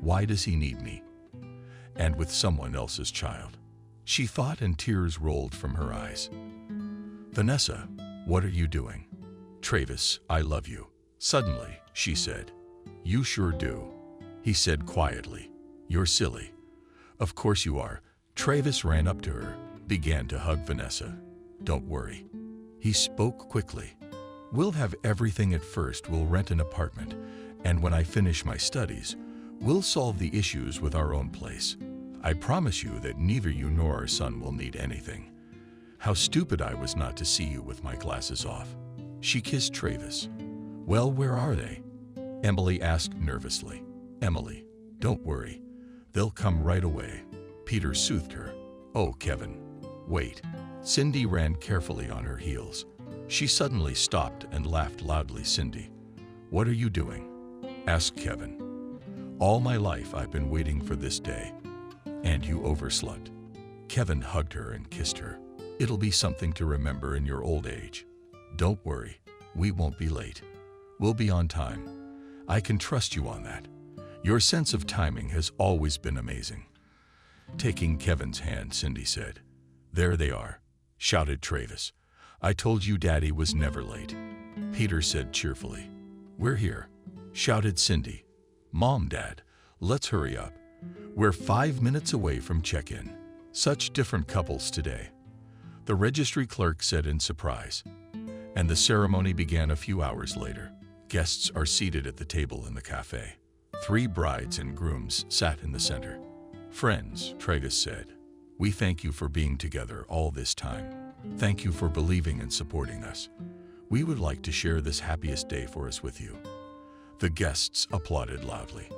S1: Why does he need me? And with someone else's child. She thought, and tears rolled from her eyes. Vanessa, what are you doing? Travis, I love you. Suddenly, she said. You sure do. He said quietly. You're silly. Of course you are. Travis ran up to her, began to hug Vanessa. Don't worry. He spoke quickly. We'll have everything at first. We'll rent an apartment, and when I finish my studies, we'll solve the issues with our own place. I promise you that neither you nor our son will need anything. How stupid I was not to see you with my glasses off. She kissed Travis. Well, where are they? Emily asked nervously. Emily, don't worry. They'll come right away. Peter soothed her. Oh, Kevin. Wait. Cindy ran carefully on her heels. She suddenly stopped and laughed loudly. Cindy, what are you doing? Asked Kevin. All my life I've been waiting for this day. And you overslept. Kevin hugged her and kissed her. It'll be something to remember in your old age. Don't worry. We won't be late. We'll be on time. I can trust you on that. Your sense of timing has always been amazing. Taking Kevin's hand, Cindy said. There they are, shouted Travis. I told you Daddy was never late. Peter said cheerfully. We're here, shouted Cindy. Mom, Dad, let's hurry up. We're 5 minutes away from check-in. Such different couples today. The registry clerk said in surprise. And the ceremony began a few hours later. Guests are seated at the table in the cafe. 3 brides and grooms sat in the center. Friends, Travis said, we thank you for being together all this time. Thank you for believing and supporting us. We would like to share this happiest day for us with you. The guests applauded loudly.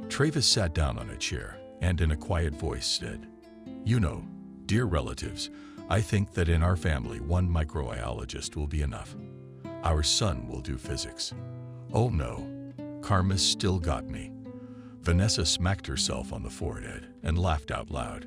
S1: Travis sat down on a chair and in a quiet voice said, You know, dear relatives, I think that in our family 1 microbiologist will be enough. Our son will do physics. Oh no, karma's still got me. Vanessa smacked herself on the forehead and laughed out loud.